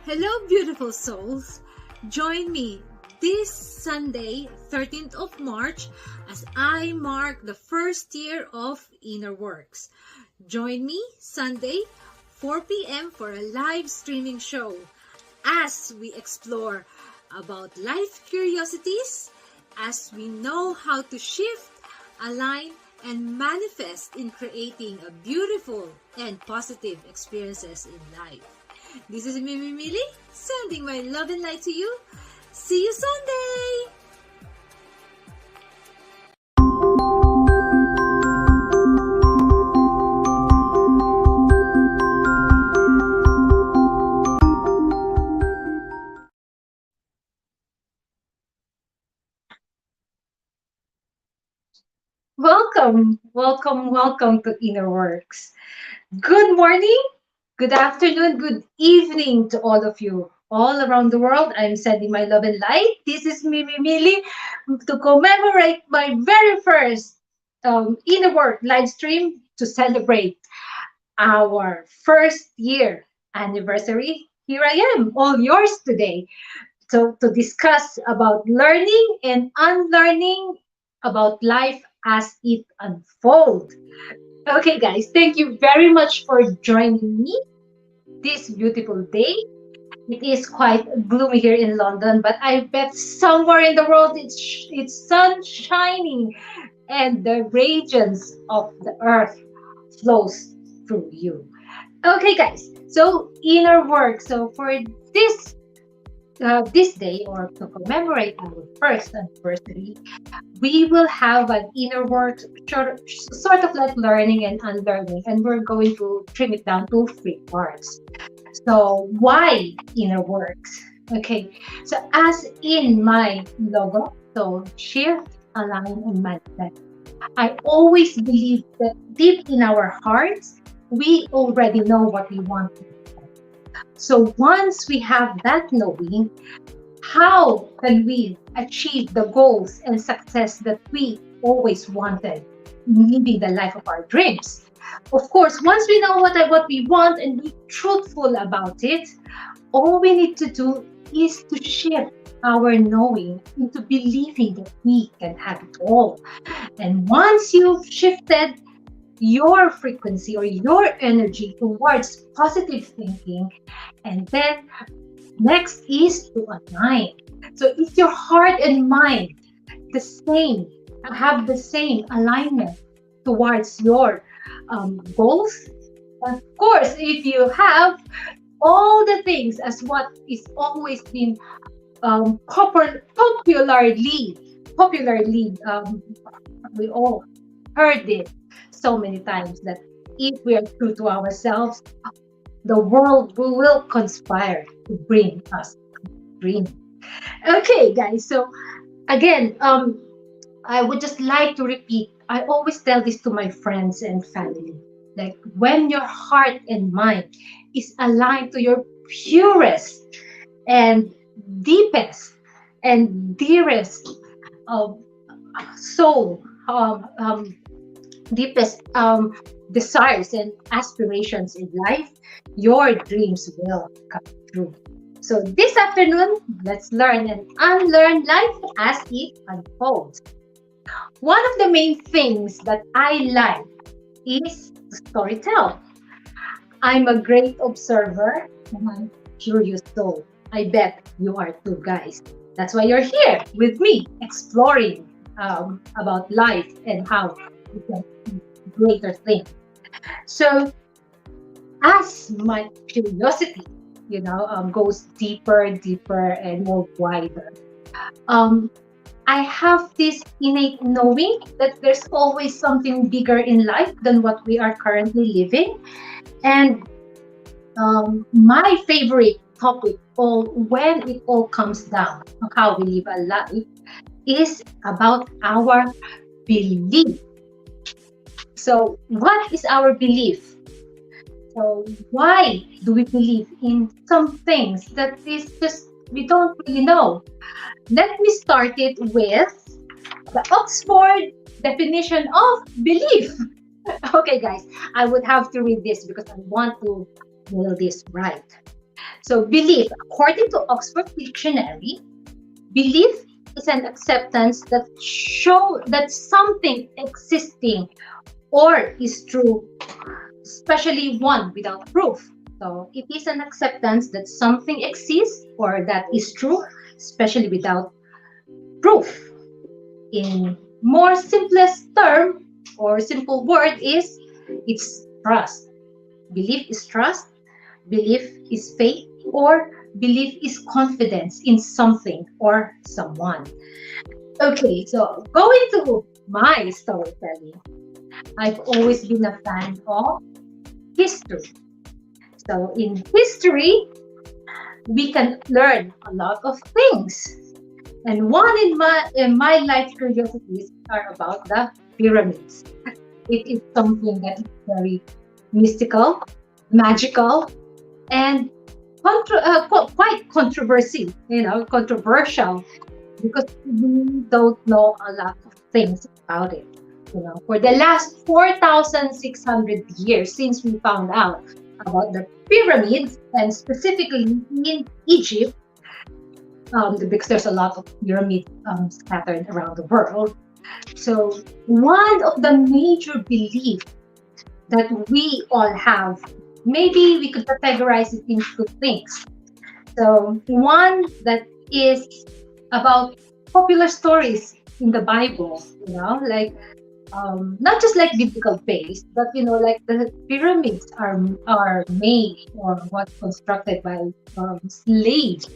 Hello, beautiful souls. Join me this Sunday, 13th of March, as I mark the first year of Innerworks. Join me Sunday, 4 p.m. for a live streaming show as we explore about life curiosities, as we know how to shift, align, and manifest in creating a beautiful and positive experiences in life. This is Mimi Milli, sending my love and light to you. See you Sunday! Welcome to Innerworks. Good morning, good afternoon, good evening to all of you all around the world. I'm sending my love and light. This is Mimi Milli to commemorate my very first Innerwork live stream to celebrate our first year anniversary. Here I am, all yours today. So to discuss about learning and unlearning about life as it unfolds. Okay, guys, thank you very much for joining me this beautiful day. It is quite gloomy here in London, but I bet somewhere in the world it's sun shining and the radiance of the earth flows through you. Okay, guys, so inner work. So for this this day, or to commemorate our first anniversary, we will have an inner work, sort of like learning and unlearning, and we're going to trim it down to 3 parts. So why inner works? Okay, so as in my logo, so shift, align, and manifest. I always believe that deep in our hearts, we already know what we want to do. So once we have that knowing, how can we achieve the goals and success that we always wanted, living the life of our dreams? Of course, once we know what we want and be truthful about it, all we need to do is to shift our knowing into believing that we can have it all. And once you've shifted your frequency or your energy towards positive thinking, and then next is to align. So if your heart and mind have the same alignment towards your goals, of course, if you have all the things as what is always been popularly, we all heard it so many times, that if we are true to ourselves, the world will conspire to bring us dream. Okay, guys. So again, I would just like to repeat. I always tell this to my friends and family. Like, when your heart and mind is aligned to your purest and deepest and dearest soul, deepest desires and aspirations in life, your dreams will come true. So this afternoon, let's learn and unlearn life as it unfolds. One of the main things that I like is to storytell. I'm a great observer and I'm a curious soul. I bet you are too, guys. That's why you're here with me, exploring about life and how we can do greater things. So as my curiosity, goes deeper, and more wider, I have this innate knowing that there's always something bigger in life than what we are currently living. And my favorite topic, when it all comes down on how we live a life, is about our belief. So what is our belief? So why do we believe in some things that is just we don't really know? Let me start it with the Oxford definition of belief. Okay, guys, I would have to read this because I want to nail this right. So belief, according to Oxford Dictionary, belief is an acceptance that show that something existing or is true, especially one without proof. So it is an acceptance that something exists or that is true, especially without proof. In more simplest term or simple word is it's trust. Belief is trust, belief is faith, or belief is confidence in something or someone. Okay, so going to my storytelling, I've always been a fan of history. So in history, we can learn a lot of things. And one in my life curiosities are about the pyramids. It is something that is very mystical, magical, and quite controversial, because we don't know a lot of things about it. For the last 4,600 years since we found out about the pyramids, and specifically in Egypt, because there's a lot of pyramids scattered around the world. So one of the major beliefs that we all have, maybe we could categorize it into two things. So one that is about popular stories in the Bible, like not just like biblical based, but like the pyramids are made or what constructed by slaves.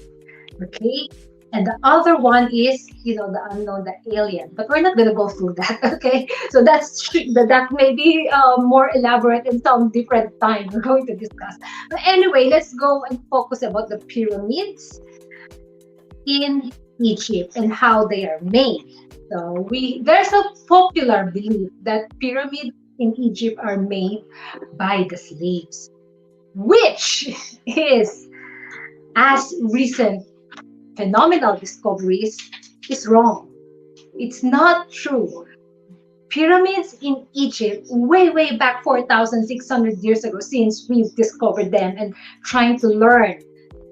Okay, and the other one is the unknown, the alien, but we're not going to go through that. Okay, so that may be more elaborate in some different time we're going to discuss. But anyway, let's go and focus about the pyramids in Egypt and how they are made. So there's a popular belief that pyramids in Egypt are made by the slaves, which is, as recent phenomenal discoveries, is wrong. It's not true. Pyramids in Egypt, way back 4,600 years ago, since we've discovered them and trying to learn,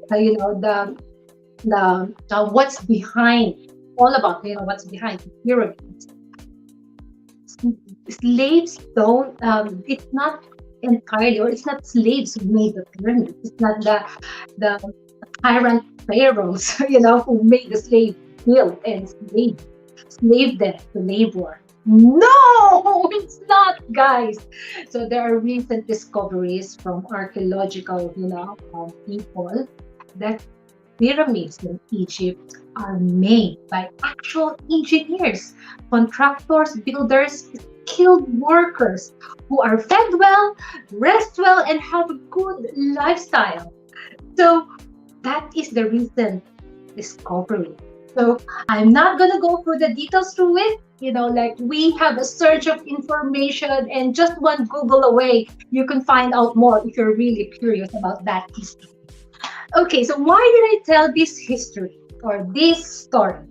the what's behind, all about what's behind the pyramids. Slaves don't. It's not entirely, or it's not slaves who made the pyramids. It's not the tyrant pharaohs, who made the slave build and slave them to labor. No, it's not, guys. So there are recent discoveries from archaeological, people that pyramids in Egypt are made by actual engineers, contractors, builders, skilled workers who are fed well, rest well, and have a good lifestyle. So that is the recent discovery. So I'm not going to go through the details through it. Like we have a surge of information, and just one Google away, you can find out more if you're really curious about that history. Okay, so why did I tell this history or this story?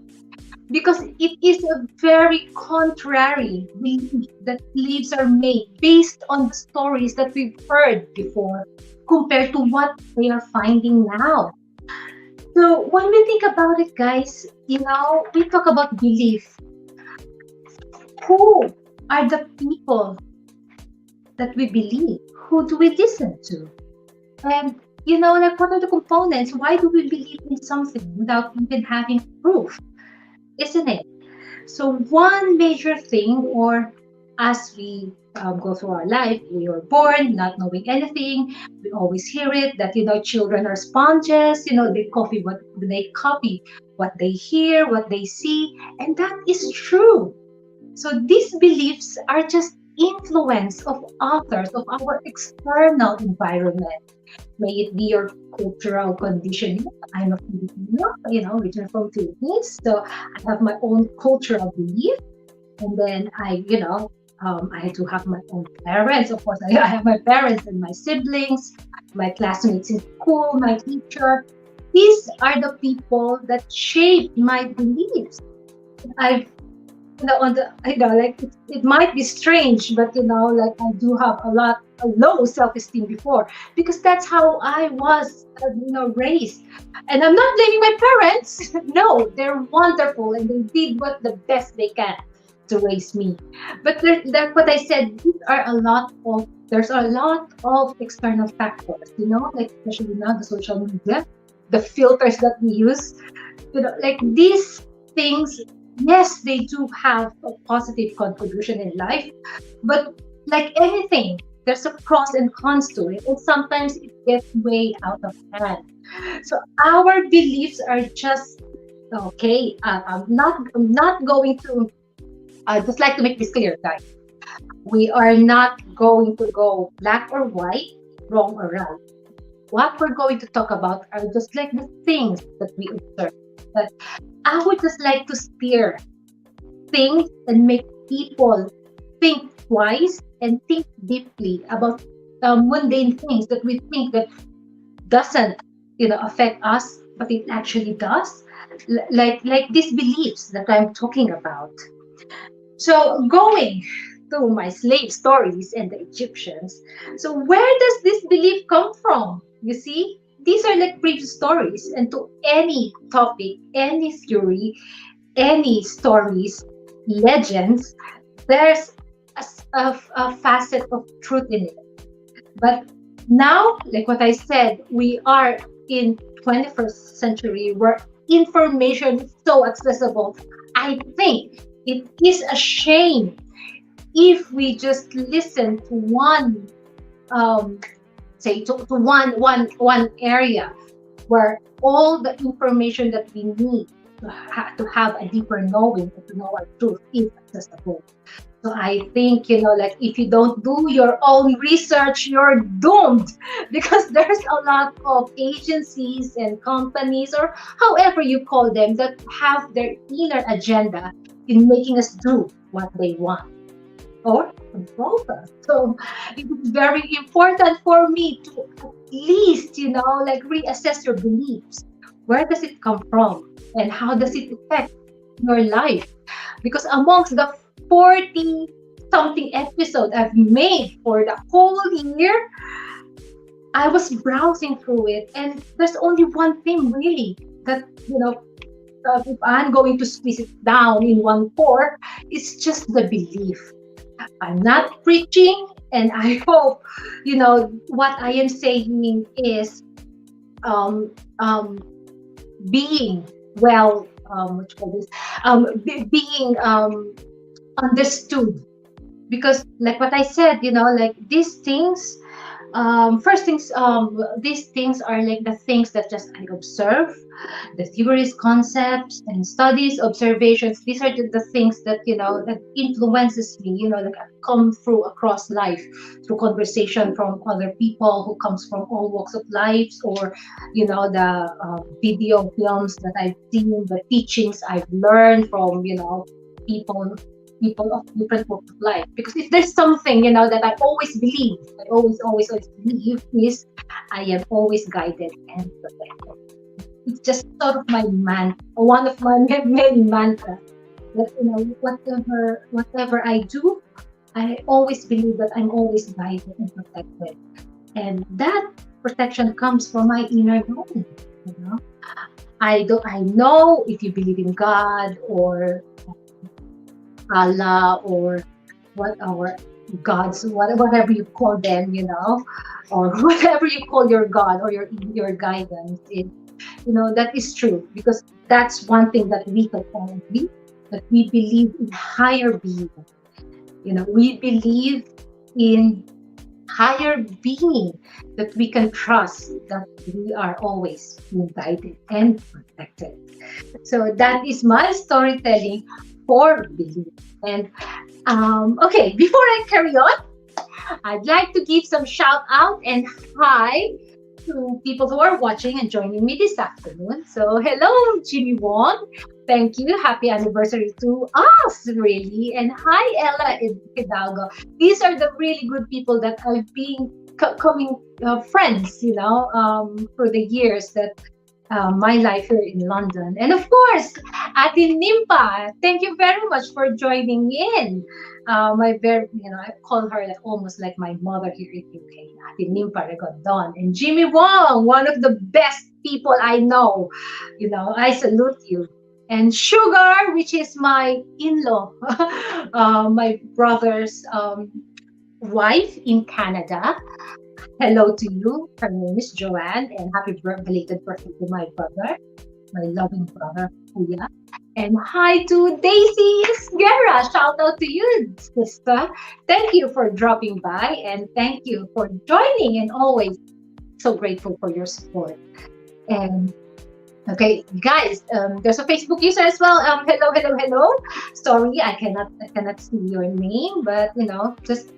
Because it is a very contrary belief that slaves are made based on the stories that we've heard before compared to what they are finding now. So when we think about it, guys, we talk about belief. Who are the people that we believe? Who do we listen to? And, like what are the components? Why do we believe in something without even having proof? Isn't it? So one major thing, or as we go through our life, we were born not knowing anything. We always hear it that children are sponges. They copy what they hear, what they see, and that is true. So these beliefs are just influence of others, of our external environment. May it be your cultural conditioning. I'm a Filipino, originally from Philippines, so I have my own cultural belief, and then I do have my own parents. Of course, I have my parents and my siblings, my classmates in school, my teacher. These are the people that shape my beliefs. I've on the, like it might be strange, but like I do have a low self-esteem before, because that's how I was, raised. And I'm not blaming my parents. No, they're wonderful and they did what the best they can to raise me. But like what I said, there's a lot of external factors, like especially now the social media, the filters that we use, like these things. Yes, they do have a positive contribution in life, but like anything, there's a pros and cons to it, and sometimes it gets way out of hand. So our beliefs are just okay. I'm not going to. I just like to make this clear, guys. We are not going to go black or white, wrong or right. What we're going to talk about are just like the things that we observe. But I would just like to steer things and make people think twice and think deeply about mundane things that we think that doesn't, affect us, but it actually does. Like these beliefs that I'm talking about. So going to my slave stories and the Egyptians. So where does this belief come from? You see, these are like brief stories, and to any topic, any theory, any stories, legends, there's a facet of truth in it. But now, like what I said, we are in 21st century where information is so accessible. I think it is a shame if we just listen to one, say to one area where all the information that we need to have a deeper knowing and to know our truth is accessible. So I think, like if you don't do your own research, you're doomed, because there's a lot of agencies and companies, or however you call them, that have their inner agenda in making us do what they want or control us. So it's very important for me to at least, like reassess your beliefs. Where does it come from and how does it affect your life? Because amongst the 40 something episode I've made for the whole year, I was browsing through it, and there's only one thing really that, if I'm going to squeeze it down in one pour, it's just the belief. I'm not preaching, and I hope, what I am saying is being well, what you call this, being understood, because like what I said, like these things, first things, these things are like the things that just I observe, the theories, concepts, and studies, observations. These are the things that that influences me. That I've come through across life through conversation from other people who comes from all walks of life, or the video films that I've seen, the teachings I've learned from people of different walks of life. Because if there's something that I always believe, I always believe, is I am always guided and protected. It's just sort of my one of my many mantras. That whatever I do, I always believe that I'm always guided and protected, and that protection comes from my inner knowing. I know if you believe in God or Allah or whatever gods, whatever you call them, or whatever you call your God or your guidance, that is true, because that's one thing that we can all agree, that we believe in higher being. We believe in higher being that we can trust, that we are always being guided and protected. So that is my storytelling for belief. And okay, before I carry on, I'd like to give some shout out and hi to people who are watching and joining me this afternoon. So hello, Jimmy Wong. Thank you. Happy anniversary to us, really. And hi, Ella Hidalgo. These are the really good people that I've been coming friends, through the years, that my life here in London. And of course, Ate Nimpa, thank you very much for joining in. My very, I call her like, almost like my mother here in UK, Ate Nimpa Regodon. And Jimmy Wong, one of the best people I know. I salute you. And Sugar, which is my in-law, my brother's wife in Canada. Hello to you. Her name is Joanne, and happy belated birthday to my brother, my loving brother, Kuya. And hi to Daisy Guerra. Shout out to you, sister. Thank you for dropping by, and thank you for joining, and always so grateful for your support. And okay, guys, there's a Facebook user as well. Hello, hello, hello. Sorry, I cannot see your name, but just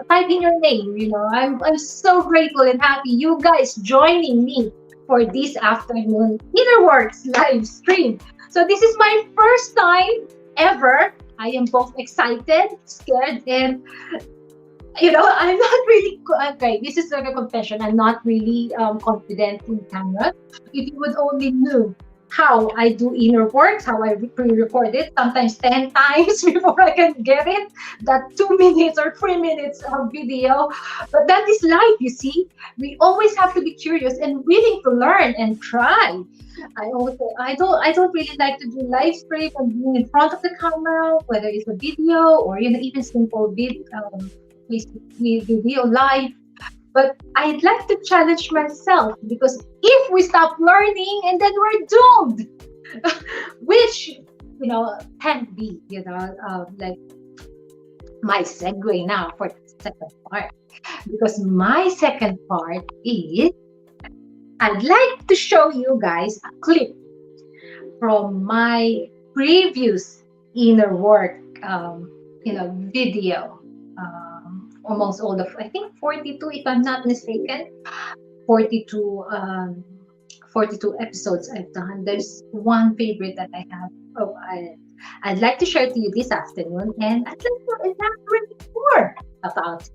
type in your name. I'm so grateful and happy you guys joining me for this afternoon Innerworks live stream. So this is my first time ever. I am both excited, scared, and I'm not really okay. This is like a confession. I'm not really confident in camera. If you would only knew how I do inner works, how I pre-record it, sometimes 10 times before I can get it, that 2 minutes or 3 minutes of video. But that is life, you see. We always have to be curious and willing to learn and try. I don't really like to do live stream and being in front of the camera, whether it's a video or even simple video. Video live, but I'd like to challenge myself, because if we stop learning, and then we're doomed, which can be like my segue now for the second part, because my second part is I'd like to show you guys a clip from my previous inner work video. Almost all of, I think 42, if I'm not mistaken, 42 42 episodes I've done. There's one favorite that I have. I'd like to share to you this afternoon, and I'd like to elaborate more about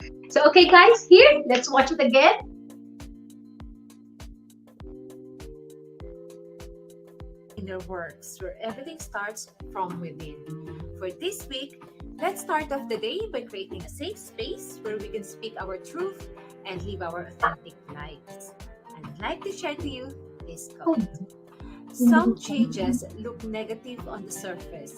it. So okay guys, here, let's watch it again. Innerworks, where everything starts from within. For this week, let's start off the day by creating a safe space where we can speak our truth and live our authentic lives. I'd like to share to you this quote. Some changes look negative on the surface,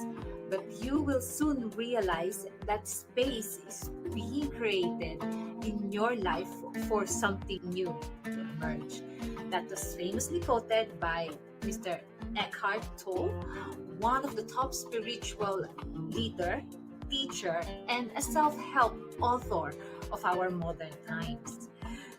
but you will soon realize that space is being created in your life for something new to emerge. That was famously quoted by Mr. Eckhart Tolle, one of the top spiritual leader, teacher, and a self-help author of our modern times.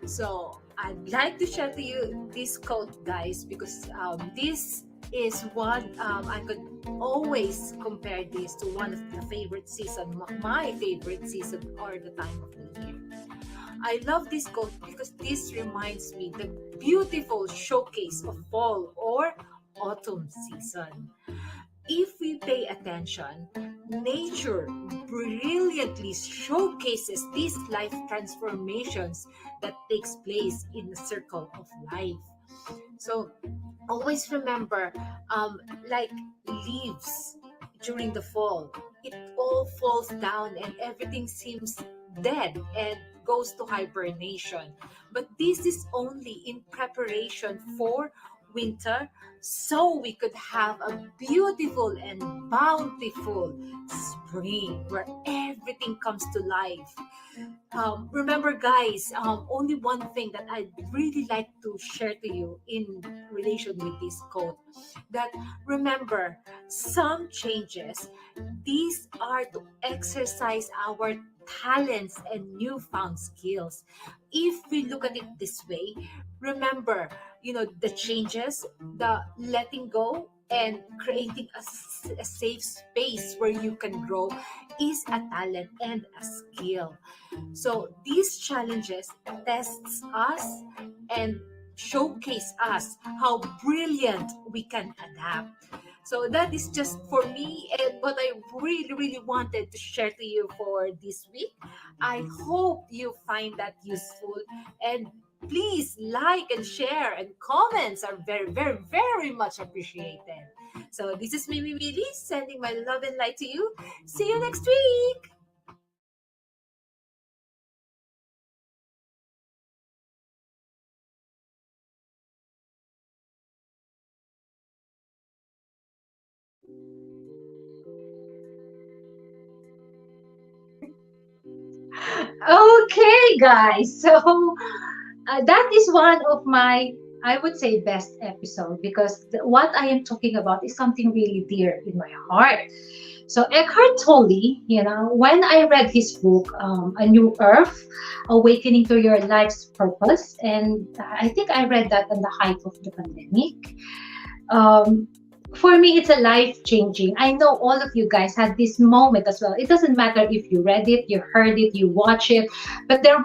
So I'd like to share to you this quote, guys, because this is one I could always compare this to one of the favorite season, my favorite season, or the time of the year. I love this quote because this reminds me the beautiful showcase of fall or autumn season. If we pay attention, nature brilliantly showcases these life transformations that takes place in the circle of life. So always remember, like leaves during the fall, it all falls down and everything seems dead and goes to hibernation. But this is only in preparation for winter, so we could have a beautiful and bountiful spring where everything comes to life. Remember, guys, only one thing that I'd really like to share to you in relation with this quote, that remember, some changes, these are to exercise our talents and newfound skills. If we look at it this way, remember, the changes, the letting go, and creating a safe space where you can grow is a talent and a skill. So these challenges tests us and showcase us how brilliant we can adapt. So that is just for me and what I really, really wanted to share to you for this week. I hope you find that useful, and Please like and share, and comments are very, very, very much appreciated. So this is Mimi Milli sending my love and light to you. See you next week. Okay, guys. So that is one of my, I would say, best episode because what I am talking about is something really dear in my heart. So Eckhart Tolle, when I read his book, A New Earth, Awakening to Your Life's Purpose, and I think I read that on the height of the pandemic. Um, for me, it's a life changing. I know all of you guys had this moment as well. It doesn't matter if you read it, you heard it, you watch it, but there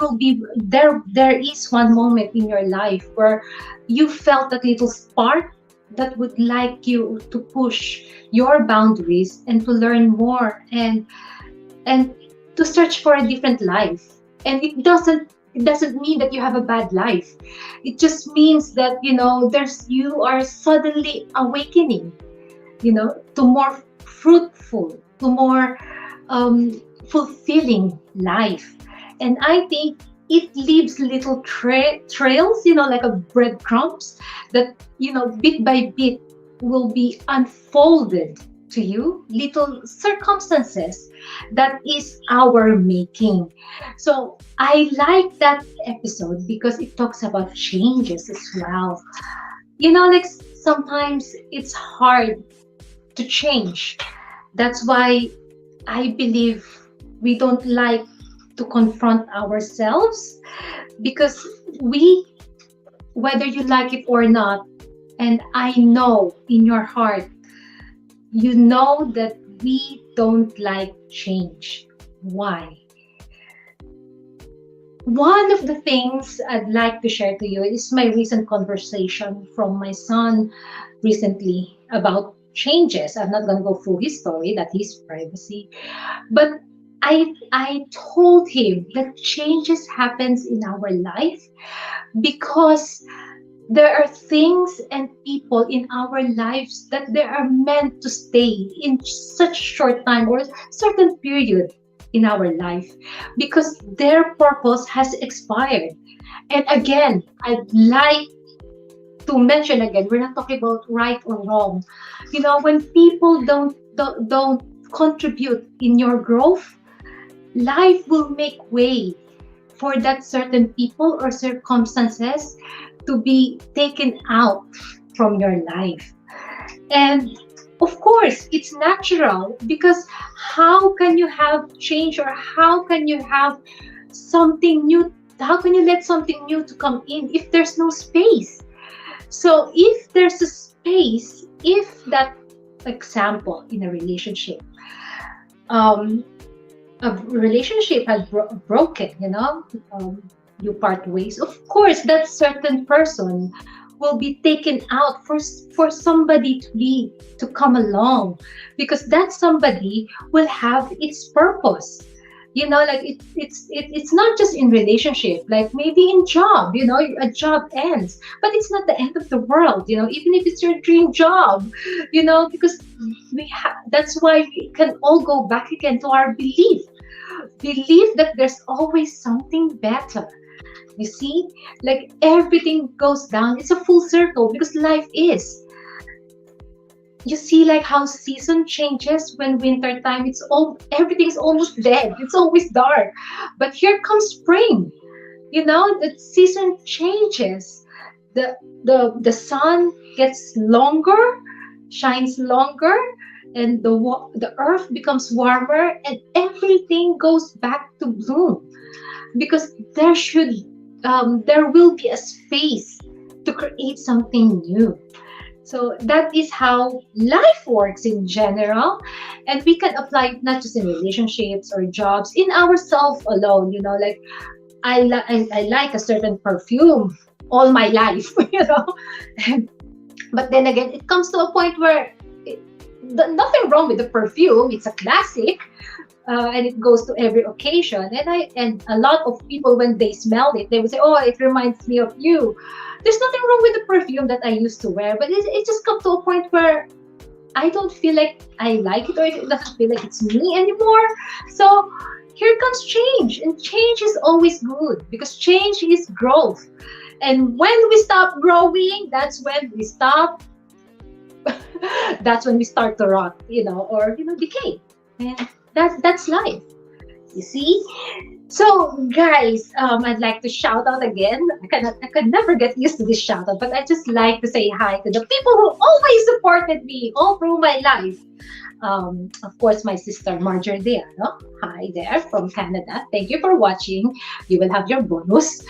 is one moment in your life where you felt that little spark that would like you to push your boundaries and to learn more and to search for a different life. And it doesn't mean that you have a bad life. It just means that you are suddenly awakening, to more fruitful, to more fulfilling life. And I think it leaves little trails, like a breadcrumbs that, bit by bit will be unfolded to you, little circumstances that is our making. So I like that episode because it talks about changes as well. Like sometimes it's hard to change. That's why I believe we don't like to confront ourselves because whether you like it or not, and I know in your heart, you know that we don't like change. Why? One of the things I'd like to share to you is my recent conversation from my son recently about changes. I'm not going to go through his story, that his privacy, but I told him that changes happens in our life because there are things and people in our lives that they are meant to stay in such short time or certain period in our life because their purpose has expired. And again, I'd like to mention again, we're not talking about right or wrong. When people don't contribute in your growth, life will make way for that certain people or circumstances to be taken out from your life. And of course, it's natural because how can you have change or how can you have something new? How can you let something new to come in if there's no space? So if there's a space, if that example in a relationship, a relationship has broken, you part ways. Of course, that certain person will be taken out for somebody to come along because that somebody will have its purpose. Like it's not just in relationship, like maybe in job, a job ends, but it's not the end of the world, even if it's your dream job, because that's why we can all go back again to our belief that there's always something better. You see, like everything goes down. It's a full circle because life is. You see, like how season changes when winter time. Everything's almost dead. It's always dark, but here comes spring. The season changes. The sun gets longer, shines longer, and the earth becomes warmer, and everything goes back to bloom because there will be a space to create something new. So that is how life works in general, and we can apply it not just in relationships or jobs, in ourselves alone. Like I like a certain perfume all my life, but then again, it comes to a point where nothing wrong with the perfume. It's a classic, and it goes to every occasion. And a lot of people, when they smell it, they would say, "Oh, it reminds me of you." There's nothing wrong with the perfume that I used to wear, but it just come to a point where I don't feel like I like it, or it doesn't feel like it's me anymore. So here comes change, and change is always good because change is growth. And when we stop growing, that's when we stop. That's when we start to rot, or decay. And that's life. You see? So, guys, I'd like to shout out again. I can never get used to this shout out, but I just like to say hi to the people who always supported me all through my life. Of course, my sister Marjorie, no? Hi there from Canada. Thank you for watching. You will have your bonus.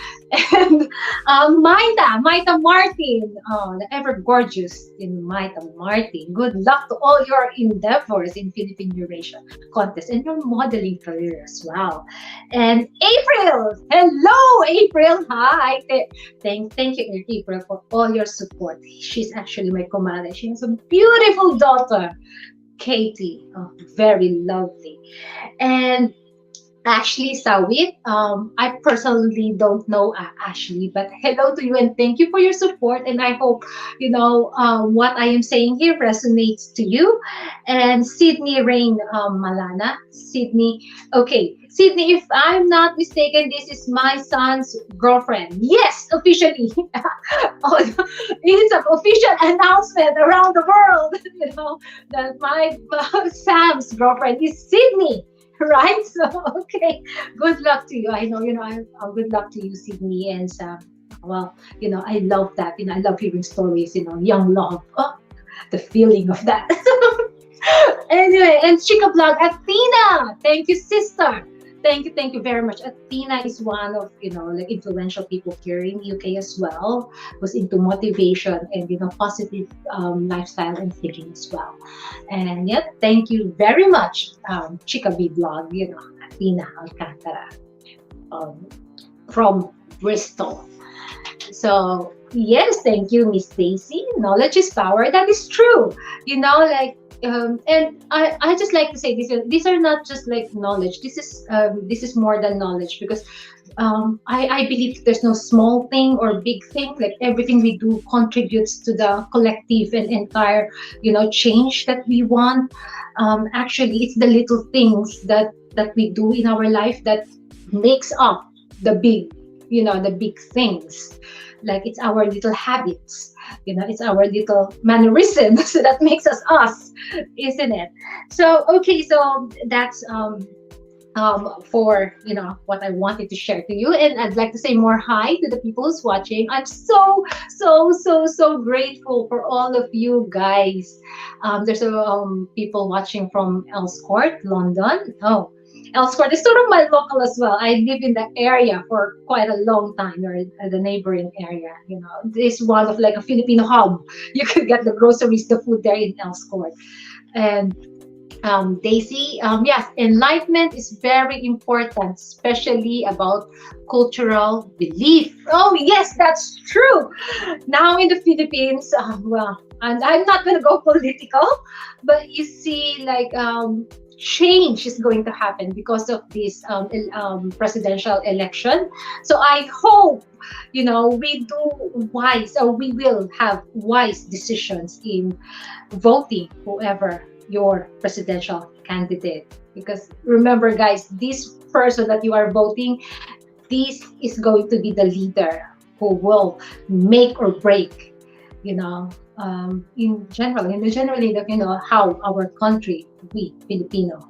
And Maita Martin, the ever gorgeous in Maita Martin. Good luck to all your endeavors in Philippine Eurasia contest and your modeling career as well. And April, hello April, hi. Thank you April for all your support. She's actually my comadre. She has a beautiful daughter. Katie, very lovely. And Ashley Sawit, I personally don't know Ashley, but hello to you and thank you for your support. And I hope, what I am saying here resonates to you. And Sydney Rain Malana, Sydney, okay. Sydney, if I'm not mistaken, this is my son's girlfriend. Yes, officially. It's an official announcement around the world, that my Sam's girlfriend is Sydney. Right? So, okay. Good luck to you. I know, good luck to you, Sydney and Sam. Well, I love that. I love hearing stories, young love. Oh, the feeling of that. Anyway, and Chica Vlog, Athena. Thank you, sister. Thank you very much. Athena is one of, influential people here in UK as well, who's into motivation and, positive lifestyle and thinking as well. And yeah, thank you very much, Chica V Vlog, Athena Alcantara from Bristol. So yes, thank you, Miss Stacy. Knowledge is power. That is true. And I just like to say these are not just like knowledge. This is more than knowledge because I believe there's no small thing or big thing. Like everything we do contributes to the collective and entire change that we want. Actually, it's the little things that we do in our life that makes up the big things. Like it's our little habits, it's our little mannerisms that makes us, isn't it? So okay, so that's for what I wanted to share to you, and I'd like to say more hi to the people who's watching. I'm so grateful for all of you guys. There's people watching from Elscourt, London. Oh, Elscourt is sort of my local as well. I live in the area for quite a long time, or the neighboring area. This is one of like a Filipino hub. You could get the groceries, the food there in Elscourt. And Daisy, yes, enlightenment is very important, especially about cultural belief. Oh yes, that's true. Now in the Philippines, well, and I'm not going to go political, but you see, like change is going to happen because of this presidential election. So I hope we do wise, or we will have wise decisions in voting whoever your presidential candidate. Because remember, guys, this person that you are voting, this is going to be the leader who will make or break, generally, how our country, we Filipino,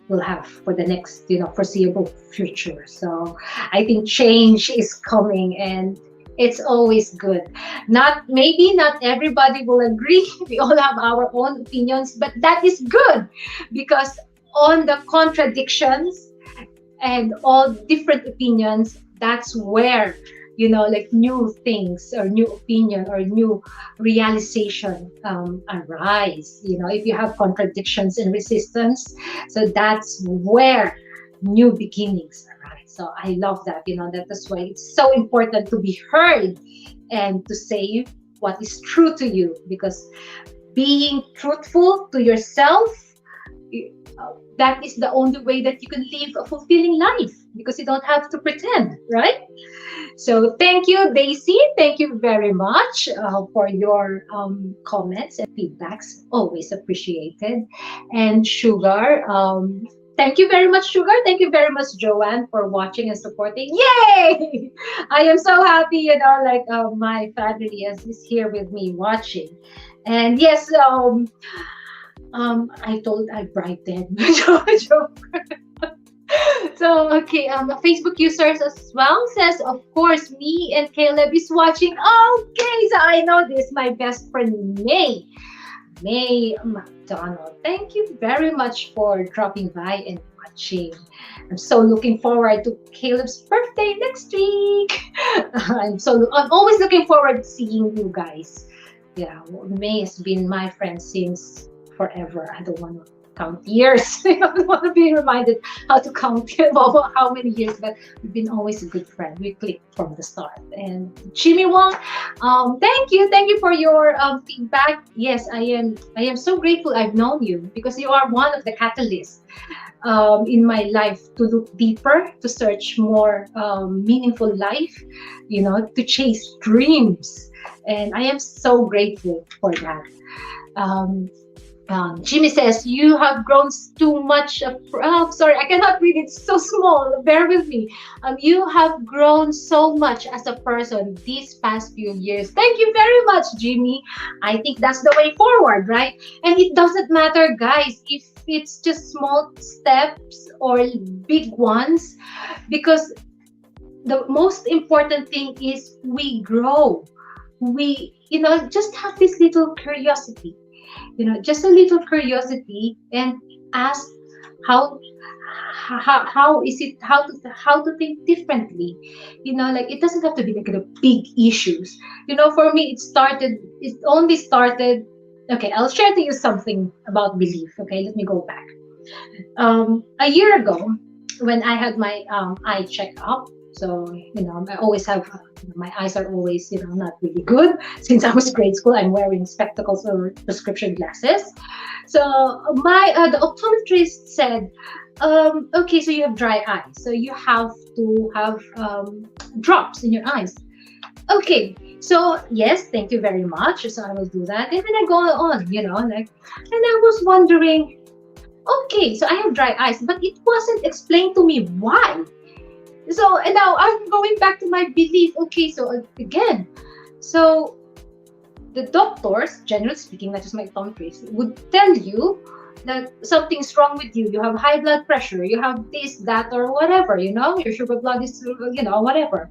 will have for the next, foreseeable future. So I think change is coming, and it's always good. Maybe not everybody will agree. We all have our own opinions, but that is good, because on the contradictions and all different opinions, that's where like new things or new opinion or new realization arise. If you have contradictions and resistance, so that's where new beginnings arise. So I love that. That's why it's so important to be heard and to say what is true to you, because being truthful to yourself, that is the only way that you can live a fulfilling life, because you don't have to pretend, right? So thank you, Daisy. Thank you very much for your comments and feedbacks. Always appreciated. And Sugar, thank you very much, Sugar. Thank you very much, Joanne, for watching and supporting. Yay! I am so happy, like my family is here with me watching. And yes, I brightened. So okay, Facebook users as well says, of course, me and Caleb is watching. Okay, so I know this. My best friend May McDonald. Thank you very much for dropping by and watching. I'm so looking forward to Caleb's birthday next week. I'm always looking forward to seeing you guys. Yeah, May has been my friend since forever. I don't want to count years. I don't want to be reminded how to count how many years, but we've been always a good friend. We clicked from the start. And Jimmy Wong, thank you for your feedback. Yes, I am so grateful I've known you, because you are one of the catalysts in my life to look deeper, to search more meaningful life, to chase dreams. And I am so grateful for that. Jimmy says, you have grown too much. Sorry, I cannot read it. It's so small. Bear with me. You have grown so much as a person these past few years. Thank you very much, Jimmy. I think that's the way forward, right? And it doesn't matter, guys, if it's just small steps or big ones, because the most important thing is we grow. We, just have this little curiosity. Just a little curiosity, and ask how is it, how to think differently. Like, it doesn't have to be like the big issues. For me, it only started. Okay, I'll share to you something about belief. Okay, let me go back. A year ago, when I had my eye checkup. So, I always have, my eyes are always, not really good. Since I was grade school, I'm wearing spectacles or prescription glasses. So the optometrist said, okay, so you have dry eyes. So you have to have drops in your eyes. Okay, so yes, thank you very much. So I will do that. And then I go on, and I was wondering, okay, so I have dry eyes, but it wasn't explained to me why. So, and now I'm going back to my belief. Okay, so again, so the doctors, generally speaking, not just my optometrist, would tell you that something's wrong with you. You have high blood pressure, you have this, that, or whatever, your sugar blood is, whatever.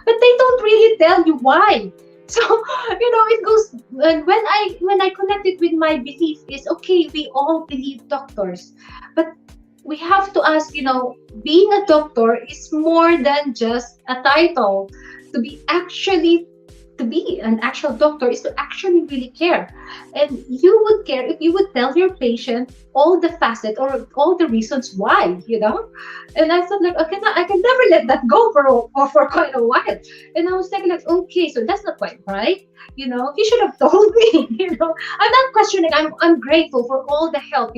But they don't really tell you why. So, it goes, and when I connect it with my belief is, okay, we all believe doctors, but we have to ask, being a doctor is more than just a title. To be an actual doctor is to actually really care. And you would care if you would tell your patient all the facets or all the reasons why, And I thought, like, okay, I can never let that go for quite a while. And I was thinking, like, okay, so that's not quite right. He should have told me. I'm not questioning. I'm grateful for all the help.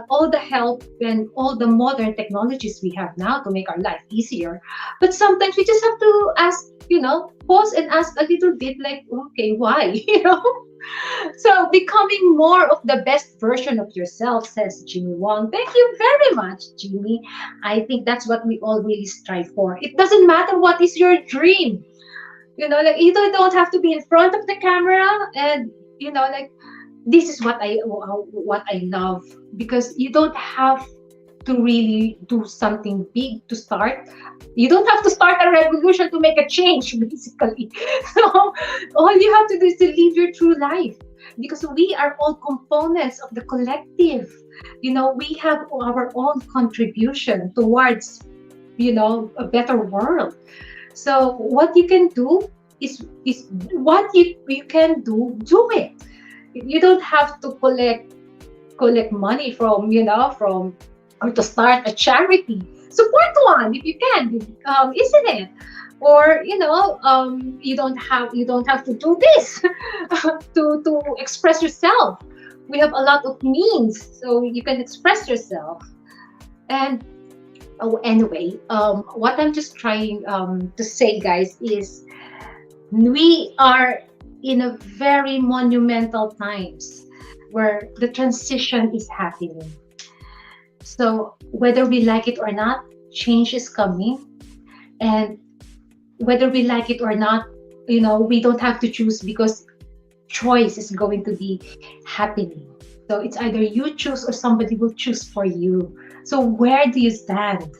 All the help and all the modern technologies we have now to make our life easier. But sometimes we just have to ask, pause and ask a little bit, like, okay, why? So becoming more of the best version of yourself, says Jimmy Wong. Thank you very much, Jimmy. I think that's what we all really strive for. It doesn't matter what is your dream. Like, you don't have to be in front of the camera and, like, this is what I love, because you don't have to really do something big to start. You don't have to start a revolution to make a change, basically. So all you have to do is to live your true life, because we are all components of the collective. We have our own contribution towards, a better world. So what you can do is what you can do it. You don't have to collect money from, or to start a charity. Support one if you can, isn't it? Or you don't have to do this to express yourself. We have a lot of means, so you can express yourself. And oh, anyway, what I'm just trying to say, guys, is we are in a very monumental times where the transition is happening. So whether we like it or not, change is coming. And whether we like it or not, we don't have to choose, because choice is going to be happening. So it's either you choose or somebody will choose for you. So where do you stand?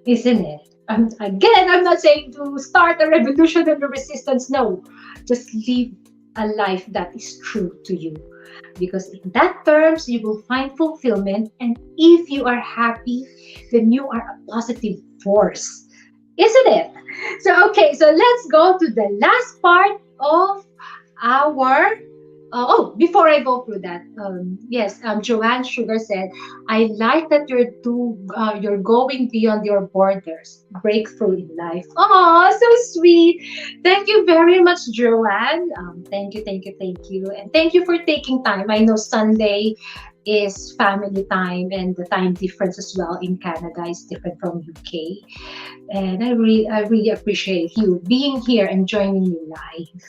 Isn't it? Again, I'm not saying to start a revolution and a resistance. No, just live a life that is true to you. Because in that terms, you will find fulfillment. And if you are happy, then you are a positive force. Isn't it? So, okay, so let's go to the last part of our before I go through that, yes, Joanne Sugar said, I like that you're going beyond your borders, breakthrough in life. Oh, so sweet. Thank you very much, Joanne. Thank you, thank you, thank you. And thank you for taking time. I know Sunday is family time, and the time difference as well in Canada is different from UK. And I really appreciate you being here and joining me live.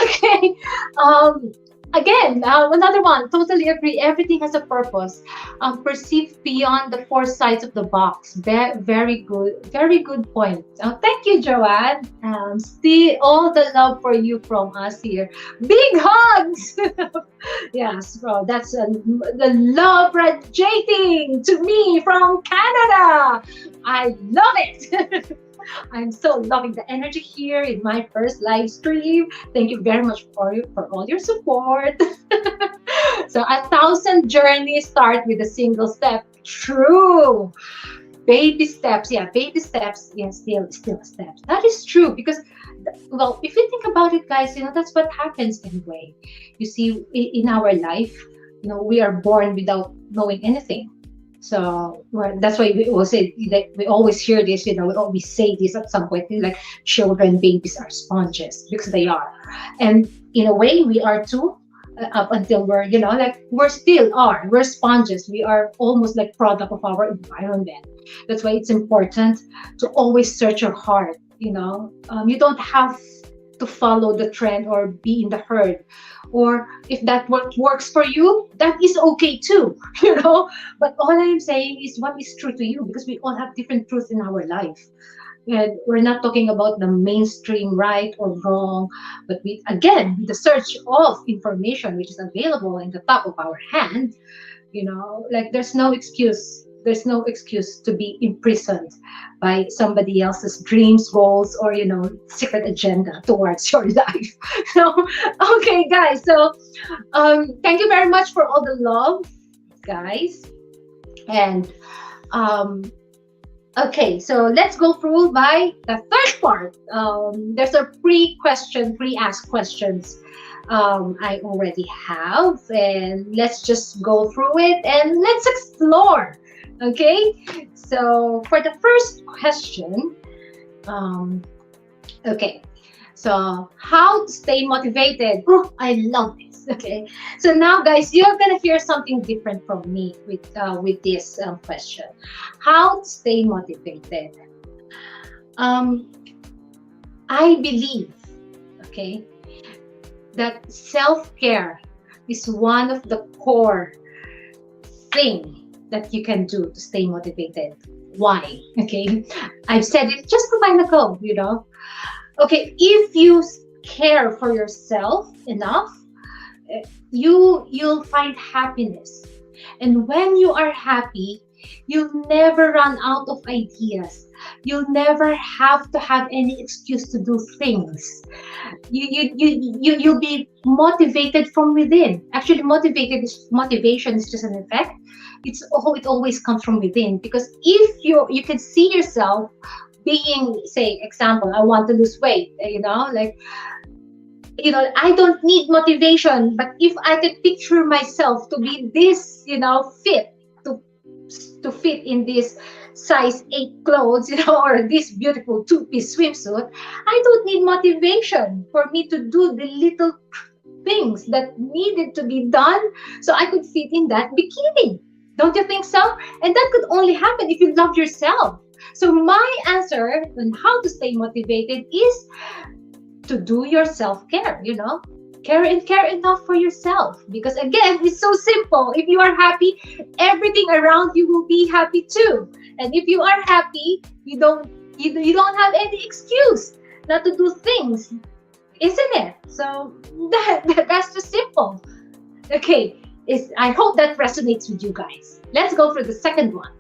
Okay. Um, Again, another one. Totally agree. Everything has a purpose. Perceived beyond the four sides of the box. Very good. Very good point. Thank you, Joanne. Still all the love for you from us here. Big hugs. Yes, bro. That's the love radiating to me from Canada. I love it. I'm so loving the energy here in my first live stream. Thank you very much for all your support. So 1,000 journeys start with a single step. True. Baby steps, yeah, baby steps, yeah, still steps. That is true, because well, if you think about it, guys, that's what happens anyway. You see, in our life, we are born without knowing anything. So that's why we always say, like, we always hear this, we always say this at some point, like children, babies are sponges, because they are. And in a way, we are too, up until we're sponges. We are almost like product of our environment. That's why it's important to always search your heart. You don't have to follow the trend or be in the herd, or if that what works for you, that is okay too. But all I'm saying is what is true to you, because we all have different truths in our life. And we're not talking about the mainstream right or wrong, but again, with the search of information which is available in the top of our hand, like there's no excuse to be imprisoned by somebody else's dreams, goals, or secret agenda towards your life. So okay, guys, so thank you very much for all the love, guys. And okay, so let's go through by the third part. There's a pre-asked questions I already have, and let's just go through it and let's explore. Okay, so for the first question, okay, so how to stay motivated? Oh, I love this. Okay, so now, guys, you're gonna hear something different from me with this question. How to stay motivated? I believe, okay, that self-care is one of the core thing that you can do to stay motivated. Why? Okay, I've said it just a while ago. Okay, if you care for yourself enough, you'll find happiness, and when you are happy, you'll never run out of ideas. You'll never have to have any excuse to do things. You'll be motivated from within. Actually, motivation is just an effect. It always comes from within, because if you can see yourself being, say, example, I want to lose weight, I don't need motivation, but if I could picture myself to be this, fit, to fit in this size 8 clothes, or this beautiful 2-piece swimsuit, I don't need motivation for me to do the little things that needed to be done so I could fit in that bikini. Don't you think so? And that could only happen if you love yourself. So my answer on how to stay motivated is to do your self-care, care and care enough for yourself. Because again, it's so simple. If you are happy, everything around you will be happy too. And if you are happy, you don't have any excuse not to do things, isn't it? So that's just simple. Okay, I hope that resonates with you guys. Let's go for the second one.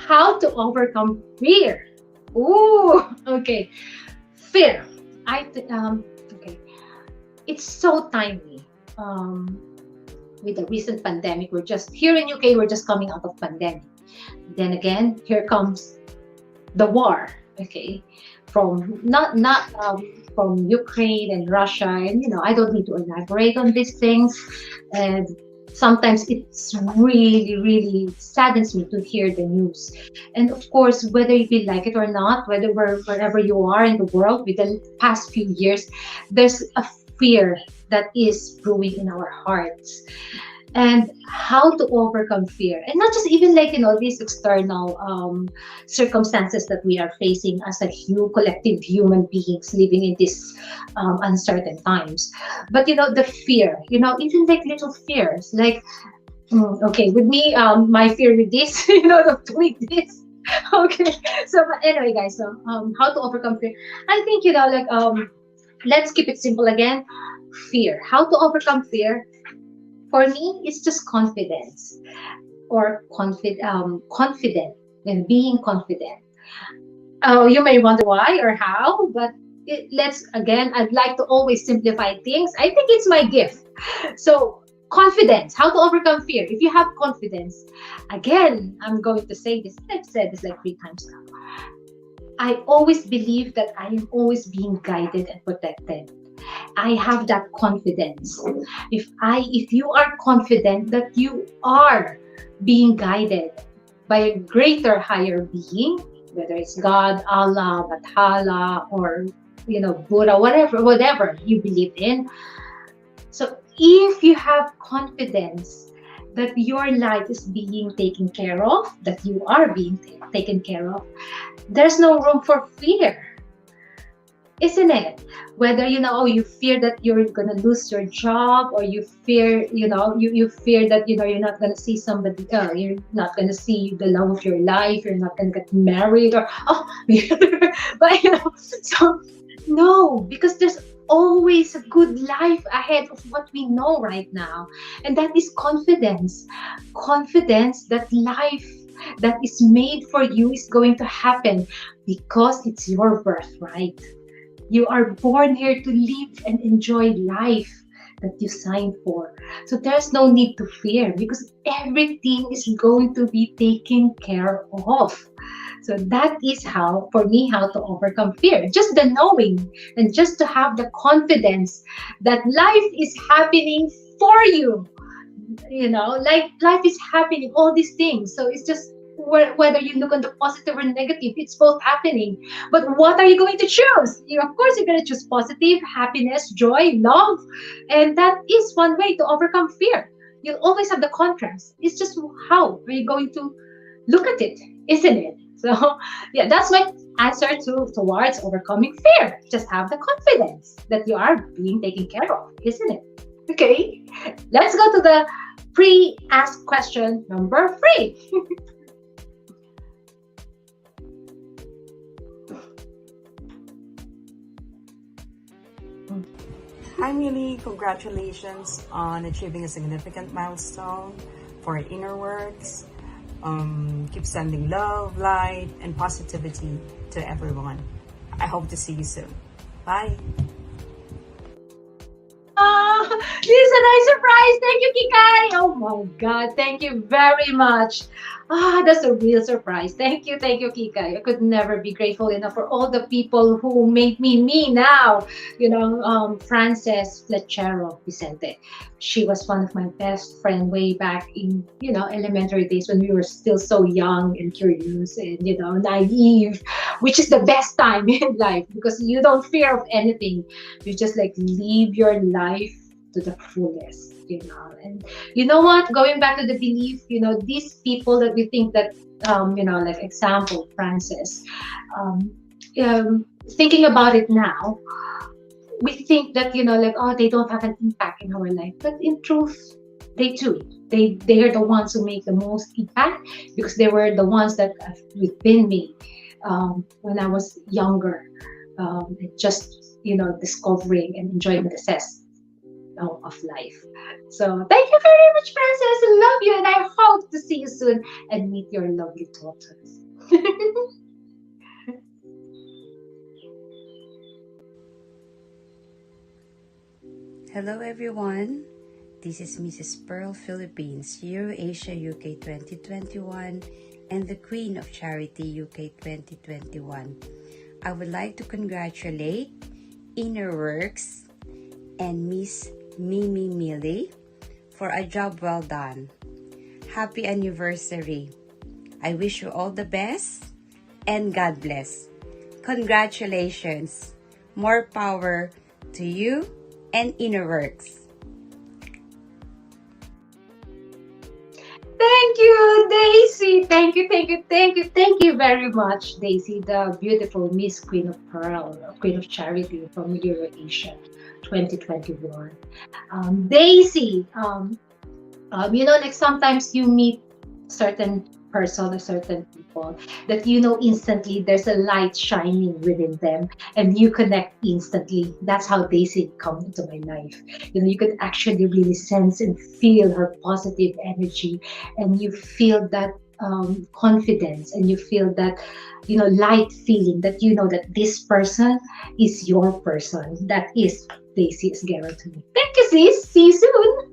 How to overcome fear. Ooh, okay. Fear. Okay. It's so timely. With the recent pandemic, we're just here in UK. We're just coming out of pandemic. Then again, here comes the war. Okay, from from Ukraine and Russia, and I don't need to elaborate on these things. And sometimes it's really saddens me to hear the news. And of course, whether you like it or not, wherever you are in the world, with the past few years, there's a fear that is brewing in our hearts. And how to overcome fear, and not just even these external circumstances that we are facing as a collective human beings living in these uncertain times, but the fear, even little fears, okay, with me, my fear with this, of doing this. Okay, so but anyway, guys, so how to overcome fear? I think let's keep it simple again. Fear. How to overcome fear? For me, it's just confidence, or confident, and being confident. Oh, you may wonder why or how, but I'd like to always simplify things. I think it's my gift. So, confidence, how to overcome fear. If you have confidence, again, I'm going to say this, I've said this like 3 times now. I always believe that I am always being guided and protected. I have that confidence. If you are confident that you are being guided by a greater, higher being, whether it's God, Allah, Bathala, or Buddha, whatever you believe in. So if you have confidence that your life is being taken care of, that you are being taken care of, there's no room for fear. Isn't it? Whether you fear that you're gonna lose your job, or you fear you fear that you're not gonna see somebody, you're not gonna see the love of your life, you're not gonna get married, or but so no, because there's always a good life ahead of what we know right now, and that is confidence that life that is made for you is going to happen, because it's your birthright. You are born here to live and enjoy life that you signed for. So there's no need to fear, because everything is going to be taken care of. So that is how to overcome fear. Just the knowing, and just to have the confidence that life is happening for you. Life is happening, all these things. So it's just whether you look on the positive or negative, it's both happening. But what are you going to choose? Of course, you're going to choose positive, happiness, joy, love. And that is one way to overcome fear. You'll always have the contrast. It's just how are you going to look at it, isn't it? So yeah, that's my answer towards overcoming fear. Just have the confidence that you are being taken care of, isn't it? Okay, let's go to the pre-asked question number 3. Hi Millie, congratulations on achieving a significant milestone for Innerworks. Keep sending love, light, and positivity to everyone. I hope to see you soon. Bye. This is a nice surprise. Thank you, Kikai. Oh my God. Thank you very much. That's a real surprise. Thank you, Kikai. I could never be grateful enough for all the people who made me now. Frances Flechero Vicente. She was one of my best friend way back in, elementary days, when we were still so young and curious and, naive. which is the best time in life because you don't fear of anything. You just like live your life to the fullest, and you know what, going back to the belief, these people that we think that like example Francis, um, thinking about it now, we think that like, oh, they don't have an impact in our life, but in truth they do. They are the ones who make the most impact because they were the ones that within me when I was younger, just discovering and enjoying the zest of life. So thank you very much, Francis. I love you, and I hope to see you soon and meet your lovely daughters. Hello everyone, this is Mrs. Pearl Philippines, Euro-Asia UK 2021 and the Queen of Charity UK 2021. I would like to congratulate Innerworks and Miss Mimi Milli for a job well done. Happy anniversary. I wish you all the best and God bless. Congratulations. More power to you and Innerworks. Thank you, Daisy. Thank you very much, Daisy, the beautiful Miss Queen of Pearl, Queen of Charity from Euro-Asia 2021. Daisy, like sometimes you meet certain person or certain people that instantly there's a light shining within them and you connect instantly. That's how Daisy come into my life. You can actually really sense and feel her positive energy, and you feel that confidence, and you feel that light feeling that that this person is your person. That is Daisy is guaranteed. Thank you, sis. See you soon.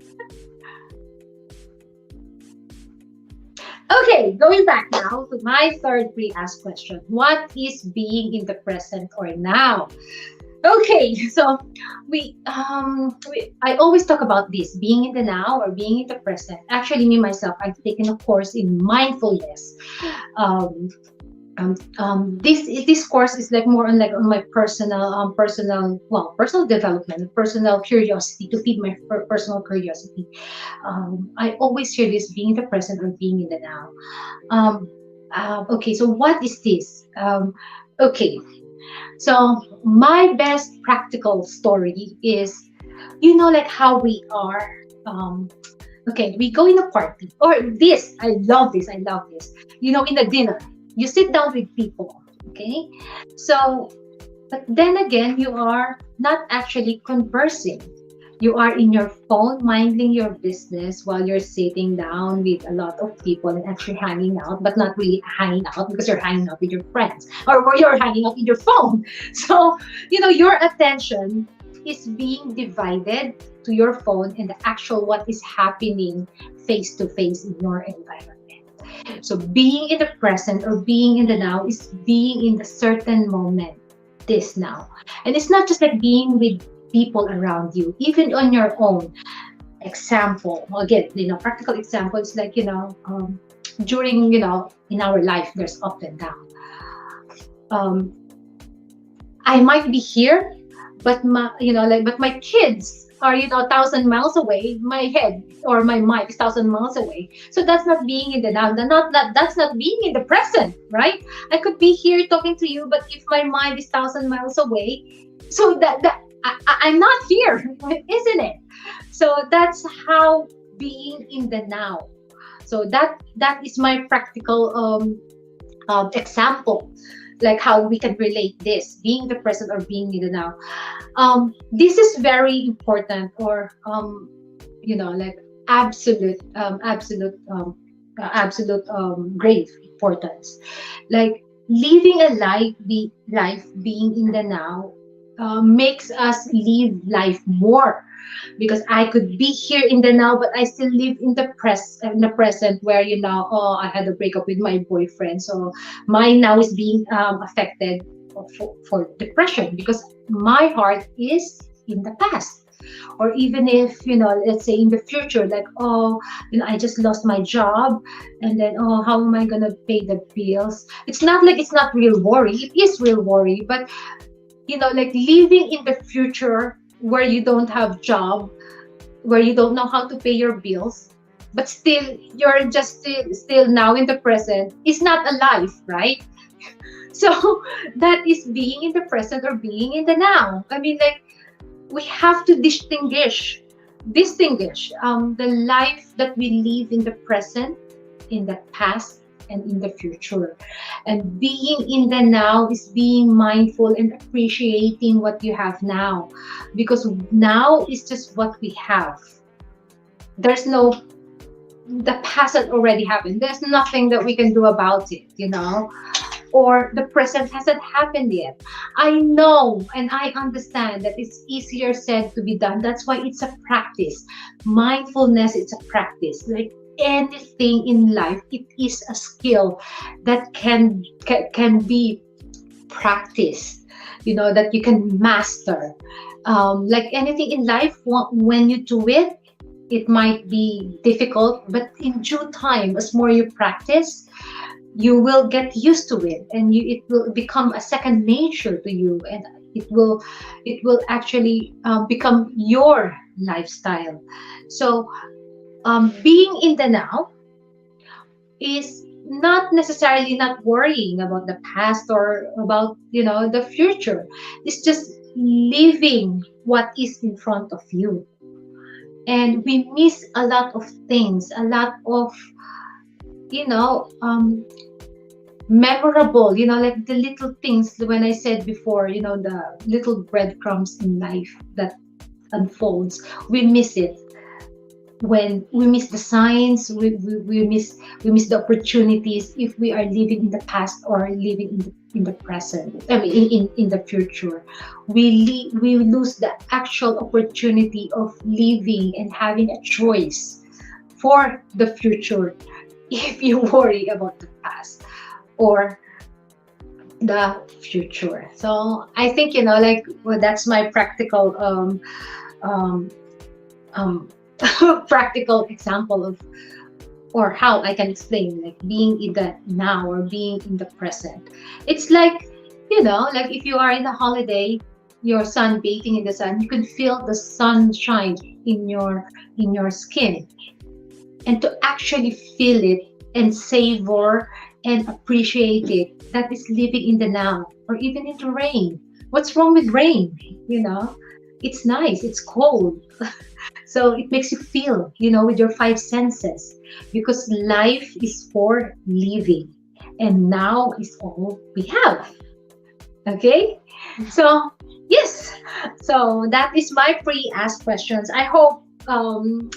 Okay, going back now to my third pre-asked question. What is being in the present or now? Okay, so I always talk about this, being in the now or being in the present. Actually, me myself, I've taken a course in mindfulness. This course is like more on my personal development, personal curiosity, to feed my personal curiosity. I always hear this, being in the present or being in the now. Okay, so what is this? Okay, so my best practical story is, like how we are. Okay, we go in a party or this. I love this. In a dinner, you sit down with people. Okay, so but then again, you are not actually conversing. You are in your phone minding your business while you're sitting down with a lot of people and actually hanging out, but not really hanging out because you're hanging out with your friends or you're hanging out with your phone. So, your attention is being divided to your phone and the actual what is happening face to face in your environment. So being in the present or being in the now is being in the certain moment, this now. And it's not just like being with people around you, even on your own. Example, again, practical example is like, during, in our life, there's up and down. I might be here, but my kids are, 1,000 miles away. My head or my mind is 1,000 miles away. So that's not being in the now. That's not being in the present, right? I could be here talking to you, but if my mind is 1,000 miles away, so I'm not here, isn't it? So that's how being in the now. So that is my practical example, like how we can relate this, being in the present or being in the now. This is very important, or like absolute great importance. Like living a life being in the now makes us live life more, because I could be here in the now, but I still live in the present where I had a breakup with my boyfriend, so my now is being affected for depression because my heart is in the past. or even if, let's say in the future, like, oh, I just lost my job, and then, oh, how am I gonna pay the bills? It's not like it's not real worry. It is real worry, but like living in the future where you don't have job, where you don't know how to pay your bills, but still you're just still now in the present, is not a life, right? So that is being in the present or being in the now. I mean, like, we have to distinguish the life that we live in the present, in the past, and in the future. And being in the now is being mindful and appreciating what you have now, because now is just what we have. There's no, the past had already happened. There's nothing that we can do about it, or the present hasn't happened yet. I know and I understand that it's easier said to be done. That's why it's a practice. Mindfulness, it's a practice. Like anything in life, it is a skill that can be practiced, that you can master. Like anything in life, when you do it, it might be difficult, but in due time, as more you practice, you will get used to it, and it will become a second nature to you, and it will actually become your lifestyle. So being in the now is not necessarily not worrying about the past or about the future. It's just living what is in front of you. And we miss a lot of things, a lot of memorable, like the little things. When I said before, the little breadcrumbs in life that unfolds, we miss it. When we miss the signs, we miss the opportunities if we are living in the past or living in the present. I mean, in the future, we lose the actual opportunity of living and having a choice for the future if you worry about the past or the future. So I think that's my practical practical example of, or how I can explain, like being in the now or being in the present. It's like like if you are in a holiday, your sunbathing in the sun, you can feel the sunshine in your skin, and to actually feel it and savor and appreciate it, that is living in the now. Or even in the rain, what's wrong with rain? It's nice, it's cold. So it makes you feel, with your five senses, because life is for living, and now is all we have. Okay, so yes, so that is my pre-asked questions. I hope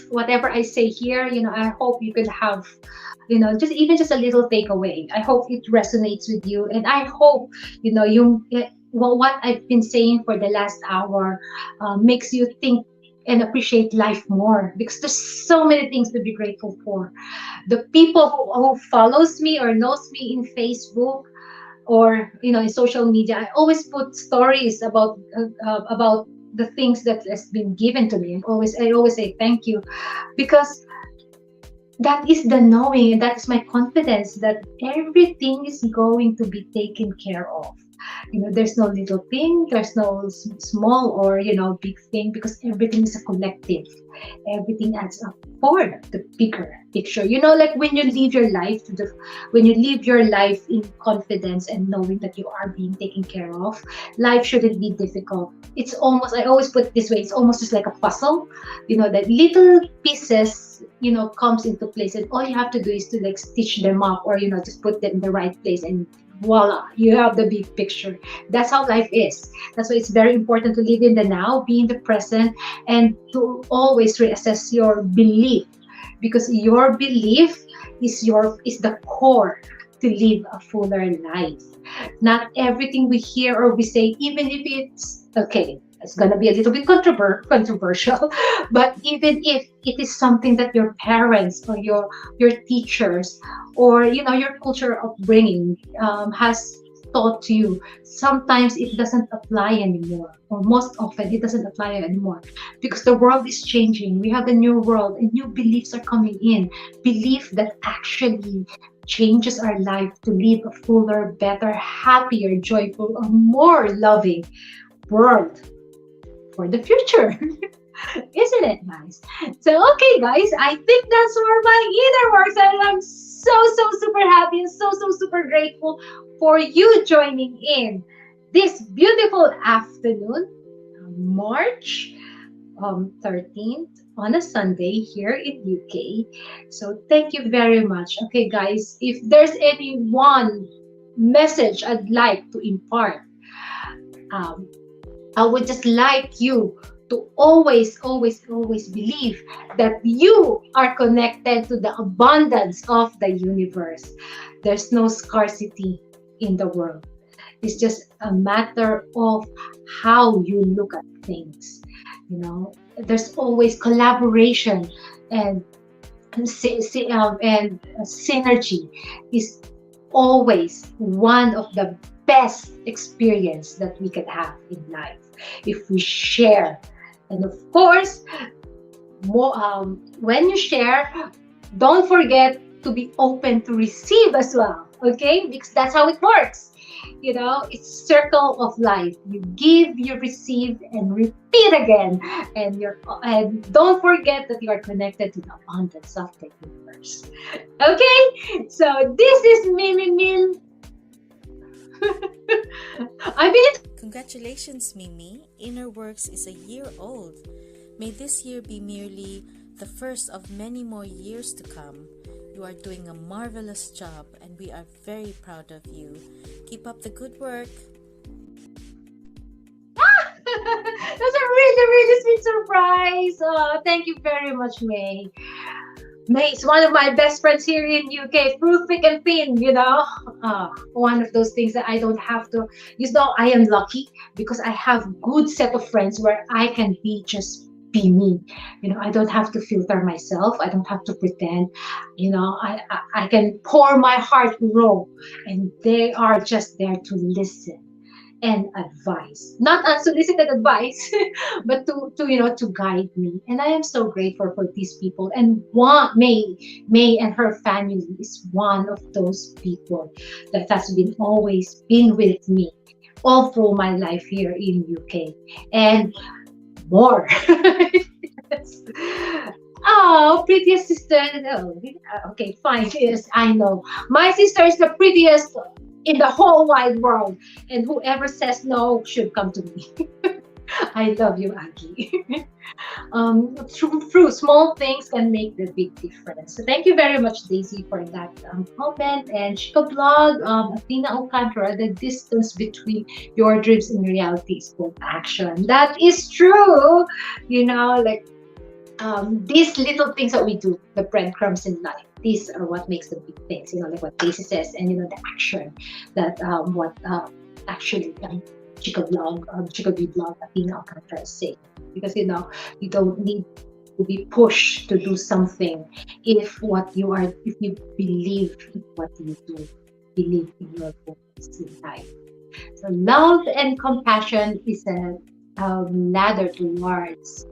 whatever I say here, I hope you could have, just a little takeaway. I hope it resonates with you, and I hope what I've been saying for the last hour makes you think and appreciate life more, because there's so many things to be grateful for. The people who follows me or knows me in Facebook or in social media, I always put stories about the things that has been given to me. I always say thank you, because that is the knowing, and that is my confidence that everything is going to be taken care of. There's no little thing, there's no small or big thing, because everything is a collective. Everything adds up for the bigger picture. Like when you live your life in confidence and knowing that you are being taken care of, life shouldn't be difficult. It's almost, I always put it this way, it's almost just like a puzzle. That little pieces comes into place, and all you have to do is to like stitch them up, or just put them in the right place, and voila, you have the big picture. That's how life is. That's why it's very important to live in the now, be in the present, and to always reassess your belief, because your belief is the core to live a fuller life. Not everything we hear or we say, even if it's okay, it's going to be a little bit controversial, but even if it is something that your parents or your teachers or your culture upbringing has taught to you, sometimes it doesn't apply anymore, or most often it doesn't apply anymore, because the world is changing. We have a new world and new beliefs are coming in. Belief that actually changes our life to live a fuller, better, happier, joyful, a more loving world for the future. Isn't it nice? So, okay, guys, I think that's for my inner works, and I'm so super happy and so super grateful for you joining in this beautiful afternoon, March 13th, on a Sunday here in UK. So, thank you very much. Okay, guys, if there's any one message I'd like to impart, um, I would just like you to always believe that you are connected to the abundance of the universe. There's no scarcity in the world. It's just a matter of how you look at things. You know, there's always collaboration, and synergy is always one of the best experience that we could have in life if we share. And of course, more, when you share, don't forget to be open to receive as well, okay? Because that's how it works. You know, it's circle of life. You give, you receive, and repeat again. And don't forget that you are connected to the abundance of the universe. Okay, so this is Mimi Milli. I believe. Congratulations, Mimi. Innerworks is a year old. May this year be merely the first of many more years to come. You are doing a marvelous job and we are very proud of you. Keep up the good work. That's a really sweet surprise. Oh, thank you very much, May. May is one of my best friends here in UK, through thick and thin, you know. One of those things that I don't have to, you know, I am lucky because I have good set of friends where I can be me. You know, I don't have to filter myself. I don't have to pretend. You know, I can pour my heart raw, and they are just there to listen and advice, not unsolicited advice, but to guide me. And I am so grateful for these people. And May and her family is one of those people that has been always been with me all through my life here in UK and more. Yes. Oh, prettiest sister. Oh, okay, fine. Yes, I know. My sister is the prettiest in the whole wide world, and whoever says no should come to me. I love you, Aggie. Through small things can make the big difference. So thank you very much, Daisy, for that comment. And Chico Blog, Athena Alcantara, the distance between your dreams and reality is called action. That is true. You know, like these little things that we do, the breadcrumbs in life, these are what makes the big things, you know, like what Daisy says, and you know, the action that actually Chico Blog, Athena Alcantara is saying. Because you know, you don't need to be pushed to do something if you believe in what you do, believe in your goals in life. So love and compassion is a ladder towards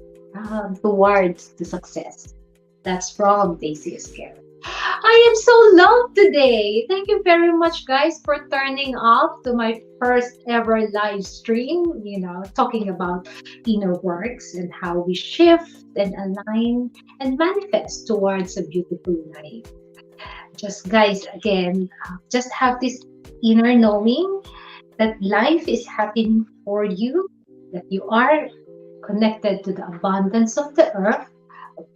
the success. That's from Daisy Esquer. I am so loved today. Thank you very much, guys, for turning up to my first ever live stream, you know, talking about Innerworks and how we shift and align and manifest towards a beautiful life. Just, guys, again, just have this inner knowing that life is happening for you, that you are connected to the abundance of the earth,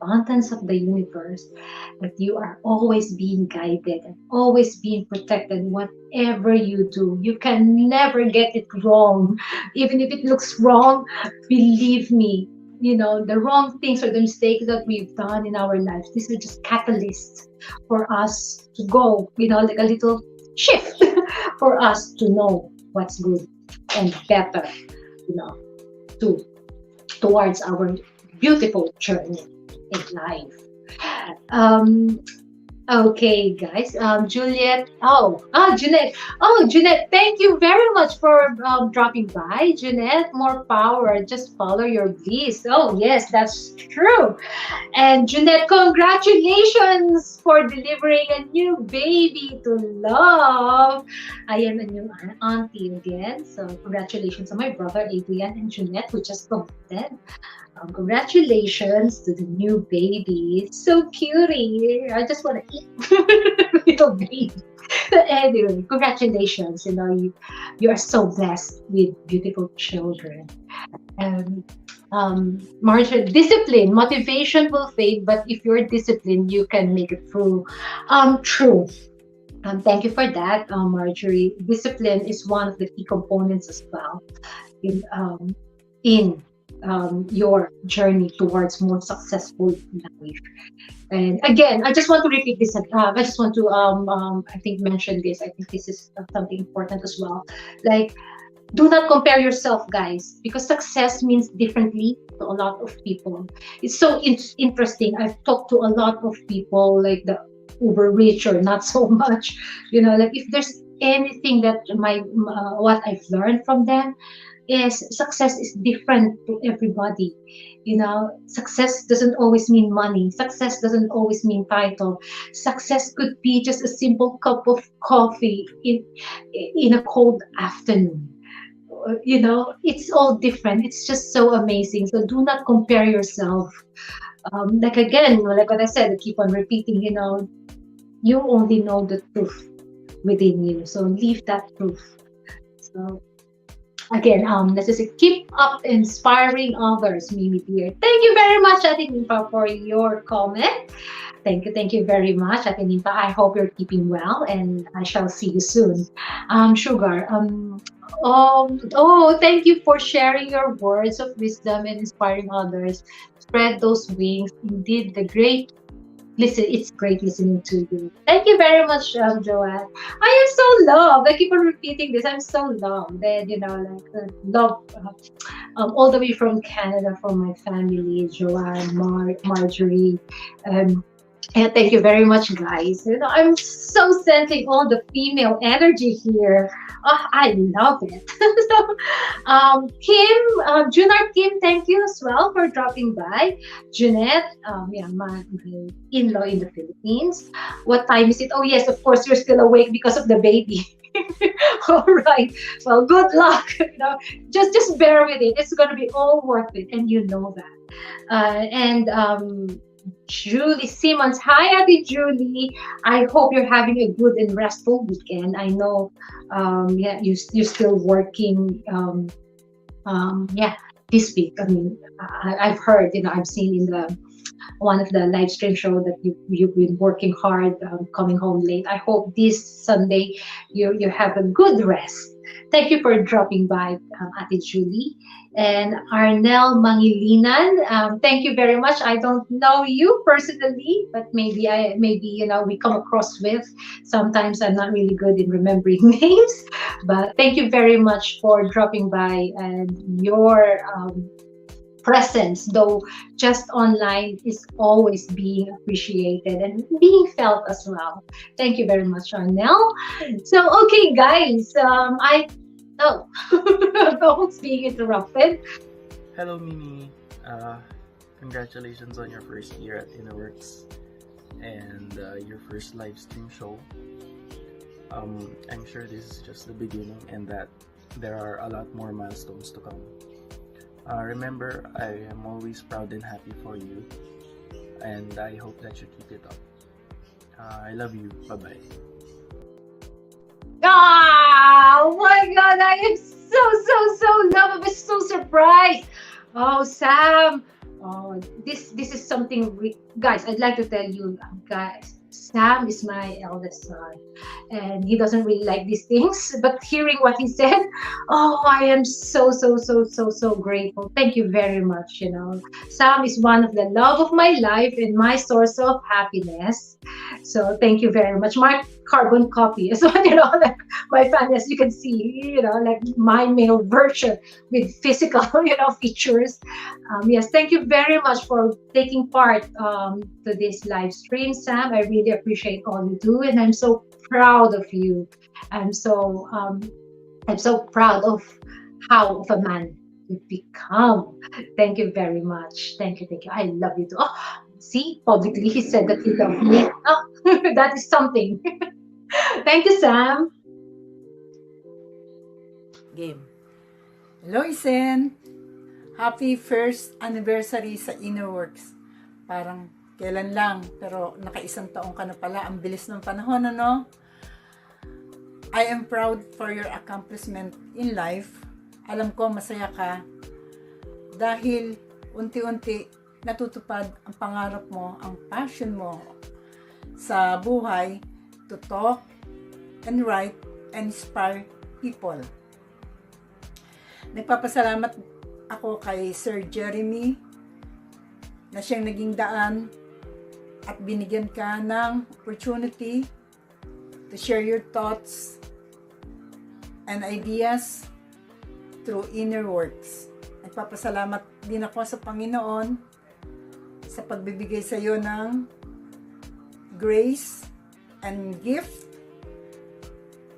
abundance of the universe, that you are always being guided and always being protected. Whatever you do, you can never get it wrong. Even if it looks wrong, believe me, you know, the wrong things or the mistakes that we've done in our lives, these are just catalysts for us to go, you know, like a little shift for us to know what's good and better, you know, towards our beautiful journey in life. Okay, guys. Juliet. Jeanette. Oh, Jeanette. Thank you very much for dropping by, Jeanette. More power. Just follow your bliss. Oh, yes, that's true. And Jeanette, congratulations for delivering a new baby to love. I am a new auntie again. So congratulations to my brother Adrian and Jeanette, who just completed. Congratulations to the new baby. It's so cutie. I just want to eat little baby. But anyway, congratulations. You are so blessed with beautiful children. And Marcia, discipline, motivation will fade, but if you're disciplined, you can make it through. True. Thank you for that, Marjorie. Discipline is one of the key components as well in your journey towards more successful life. And again, I just want to repeat this. I just want to, I think, mention this. I think this is something important as well. Like, do not compare yourself, guys, because success means differently to a lot of people. It's so interesting. I've talked to a lot of people, like the uber rich or not so much. Like if there's anything that what I've learned from them is success is different to everybody. Success doesn't always mean money. Success doesn't always mean title. Success could be just a simple cup of coffee in a cold afternoon. It's all different. It's just so amazing. So do not compare yourself. Like again, like what I said, I keep on repeating, you only know the truth within you. So leave that truth. So again, let's just say, keep up inspiring others, Mimi dear. Thank you very much, Ate Nimpa, for your comment. Thank you very much, Ate Nimpa. I hope you're keeping well, and I shall see you soon. Sugar. Thank you for sharing your words of wisdom and inspiring others. Spread those wings. Indeed, it's great listening to you. Thank you very much, Joanne. I am so loved. I keep on repeating this. I'm so loved. And, love all the way from Canada, from my family, Joanne, Marjorie. And thank you very much, guys. I'm so sensing all the female energy here. Oh, I love it. So, Junar Kim, thank you as well for dropping by. Jeanette, my in-law in the Philippines. What time is it? Oh, yes, of course, you're still awake because of the baby. All right. Well, good luck. Just bear with it. It's going to be all worth it, and you know that. Julie Simmons. Hi, Abby Julie. I hope you're having a good and restful weekend. I know, you're still working. This week. I mean, I've heard. I've seen in one of the live stream show that you've been working hard, coming home late. I hope this Sunday you have a good rest. Thank you for dropping by, Ate Julie. And Arnel Mangilinan, thank you very much. I don't know you personally, but maybe we come across with. Sometimes I'm not really good in remembering names, but thank you very much for dropping by, and your presence, though just online, is always being appreciated and being felt as well. Thank you very much, Arnel. So, okay, guys, Don't being interrupted. Hello, Mimi. Congratulations on your first year at Innerworks and your first live stream show. I'm sure this is just the beginning and that there are a lot more milestones to come. Remember, I am always proud and happy for you, and I hope that you keep it up. I love you. Bye-bye. Oh my God, I am so loved. I'm so surprised. Oh, Sam. Oh, this is something, guys. I'd like to tell you, guys. Sam is my eldest son, and he doesn't really like these things. But hearing what he said, oh, I am so grateful. Thank you very much. Sam is one of the love of my life and my source of happiness. So thank you very much. My carbon copy is what, like my family, as you can see, like my male version with physical, features. Yes, thank you very much for taking part to this live stream, Sam. I really really appreciate all you do, and I'm so proud of you. I'm so I'm so proud of how of a man you've become. Thank you very much. Thank you, thank you. I love you too. Oh, see, publicly he said that he loved me. Oh, that is something. Thank you, Sam. Game. Hello, Isen! Happy first anniversary sa Innerworks. Parang kailan lang, pero nakaisang taong ka na pala. Ang bilis ng panahon, ano? I am proud for your accomplishment in life. Alam ko masaya ka dahil unti-unti natutupad ang pangarap mo, ang passion mo sa buhay to talk and write and inspire people. Nagpapasalamat ako kay Sir Jeremy na siyang naging daan at binigyan ka ng opportunity to share your thoughts and ideas through Innerworks. Nagpapasalamat din ako sa Panginoon sa pagbibigay sa iyo ng grace and gift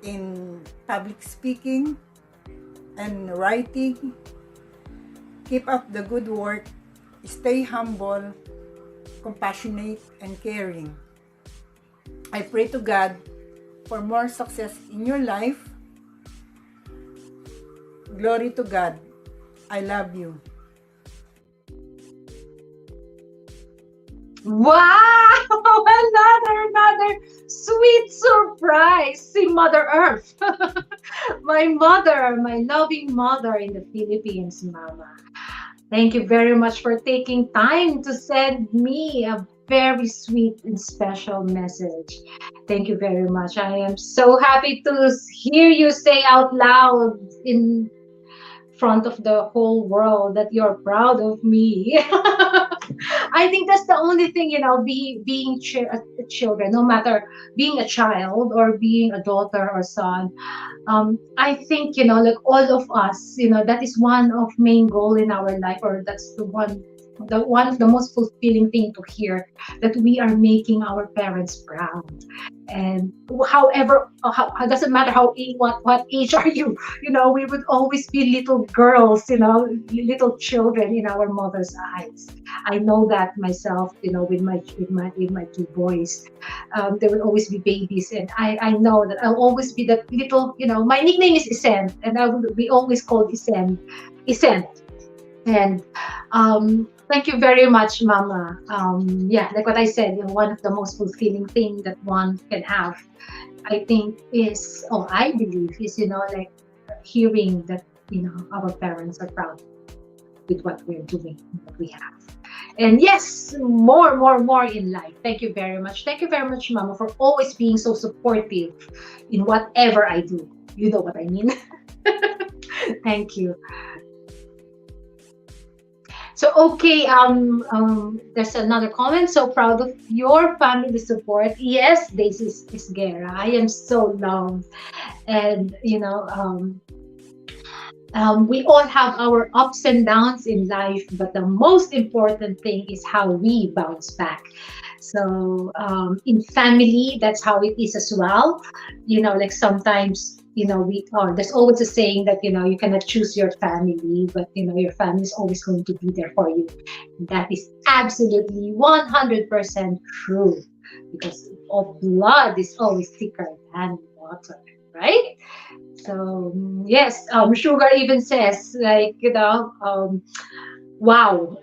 in public speaking and writing. Keep up the good work. Stay humble, compassionate, and caring. I pray to God for more success in your life. Glory to God. I love you. Wow! Another sweet surprise. See Mother Earth. My mother, my loving mother in the Philippines, Mama. Thank you very much for taking time to send me a very sweet and special message. Thank you very much. I am so happy to hear you say out loud in front of the whole world that you're proud of me. I think that's the only thing, being children, no matter being a child or being a daughter or son. I think, like all of us, that is one of main goal in our life, or that's the one of the most fulfilling thing to hear, that we are making our parents proud. And however, doesn't matter what age are you, we would always be little girls, little children in our mother's eyes. I know that myself, with my two boys. There will always be babies, and I know that I'll always be that little, my nickname is Isen, and I will be always called Isen. And thank you very much, Mama. Like what I said, one of the most fulfilling thing that one can have, I think, I believe is, like hearing that, our parents are proud with what we're doing, what we have. And yes, more in life. Thank you very much. Thank you very much, Mama, for always being so supportive in whatever I do. You know what I mean. Thank you. So, okay, there's another comment. So proud of your family support. Yes, this is Guerra. I am so loved. And, we all have our ups and downs in life, but the most important thing is how we bounce back. So, in family, that's how it is as well. Like sometimes, there's always a saying that, you cannot choose your family, but, your family is always going to be there for you. And that is absolutely 100% true, because of blood is always thicker than water, right? So, yes, Sugar even says, like, wow,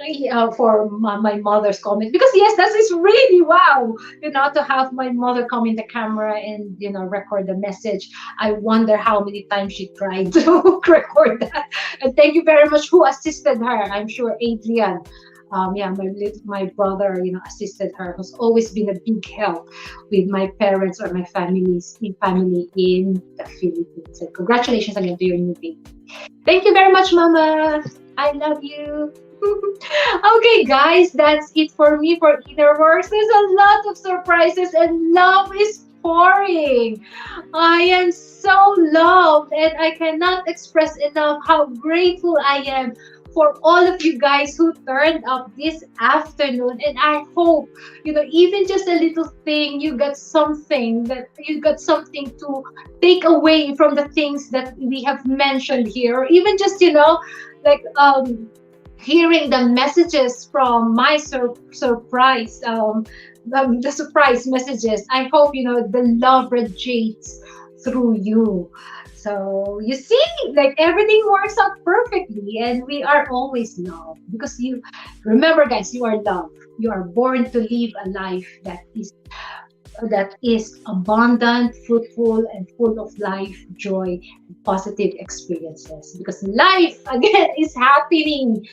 for my mother's comment, because yes, that is really wow, to have my mother come in the camera and record the message. I wonder how many times she tried to record that. And thank you very much who assisted her. I'm sure Adrian, my brother, assisted her, who's always been a big help with my parents or my family in the Philippines. And congratulations again to your new baby. Thank you very much, Mama. I love you. Okay, guys, that's it for me for Innerworks. There's a lot of surprises, and love is pouring. I am so loved, and I cannot express enough how grateful I am for all of you guys who turned up this afternoon. And I hope, even just a little thing, you got something to take away from the things that we have mentioned here. Or even just, like hearing the messages from my surprise, the surprise messages. I hope, the love radiates through you. So you see, like everything works out perfectly, and we are always loved because you remember, guys, you are loved. You are born to live a life that is abundant, fruitful, and full of life, joy, and positive experiences. Because life again is happening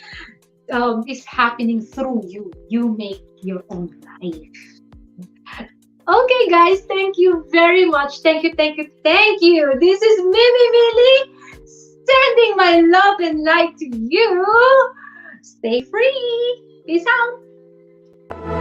through you. You make your own life. Okay, guys, thank you very much. Thank you, thank you, thank you. This is Mimi Milli sending my love and light to you. Stay free. Peace out.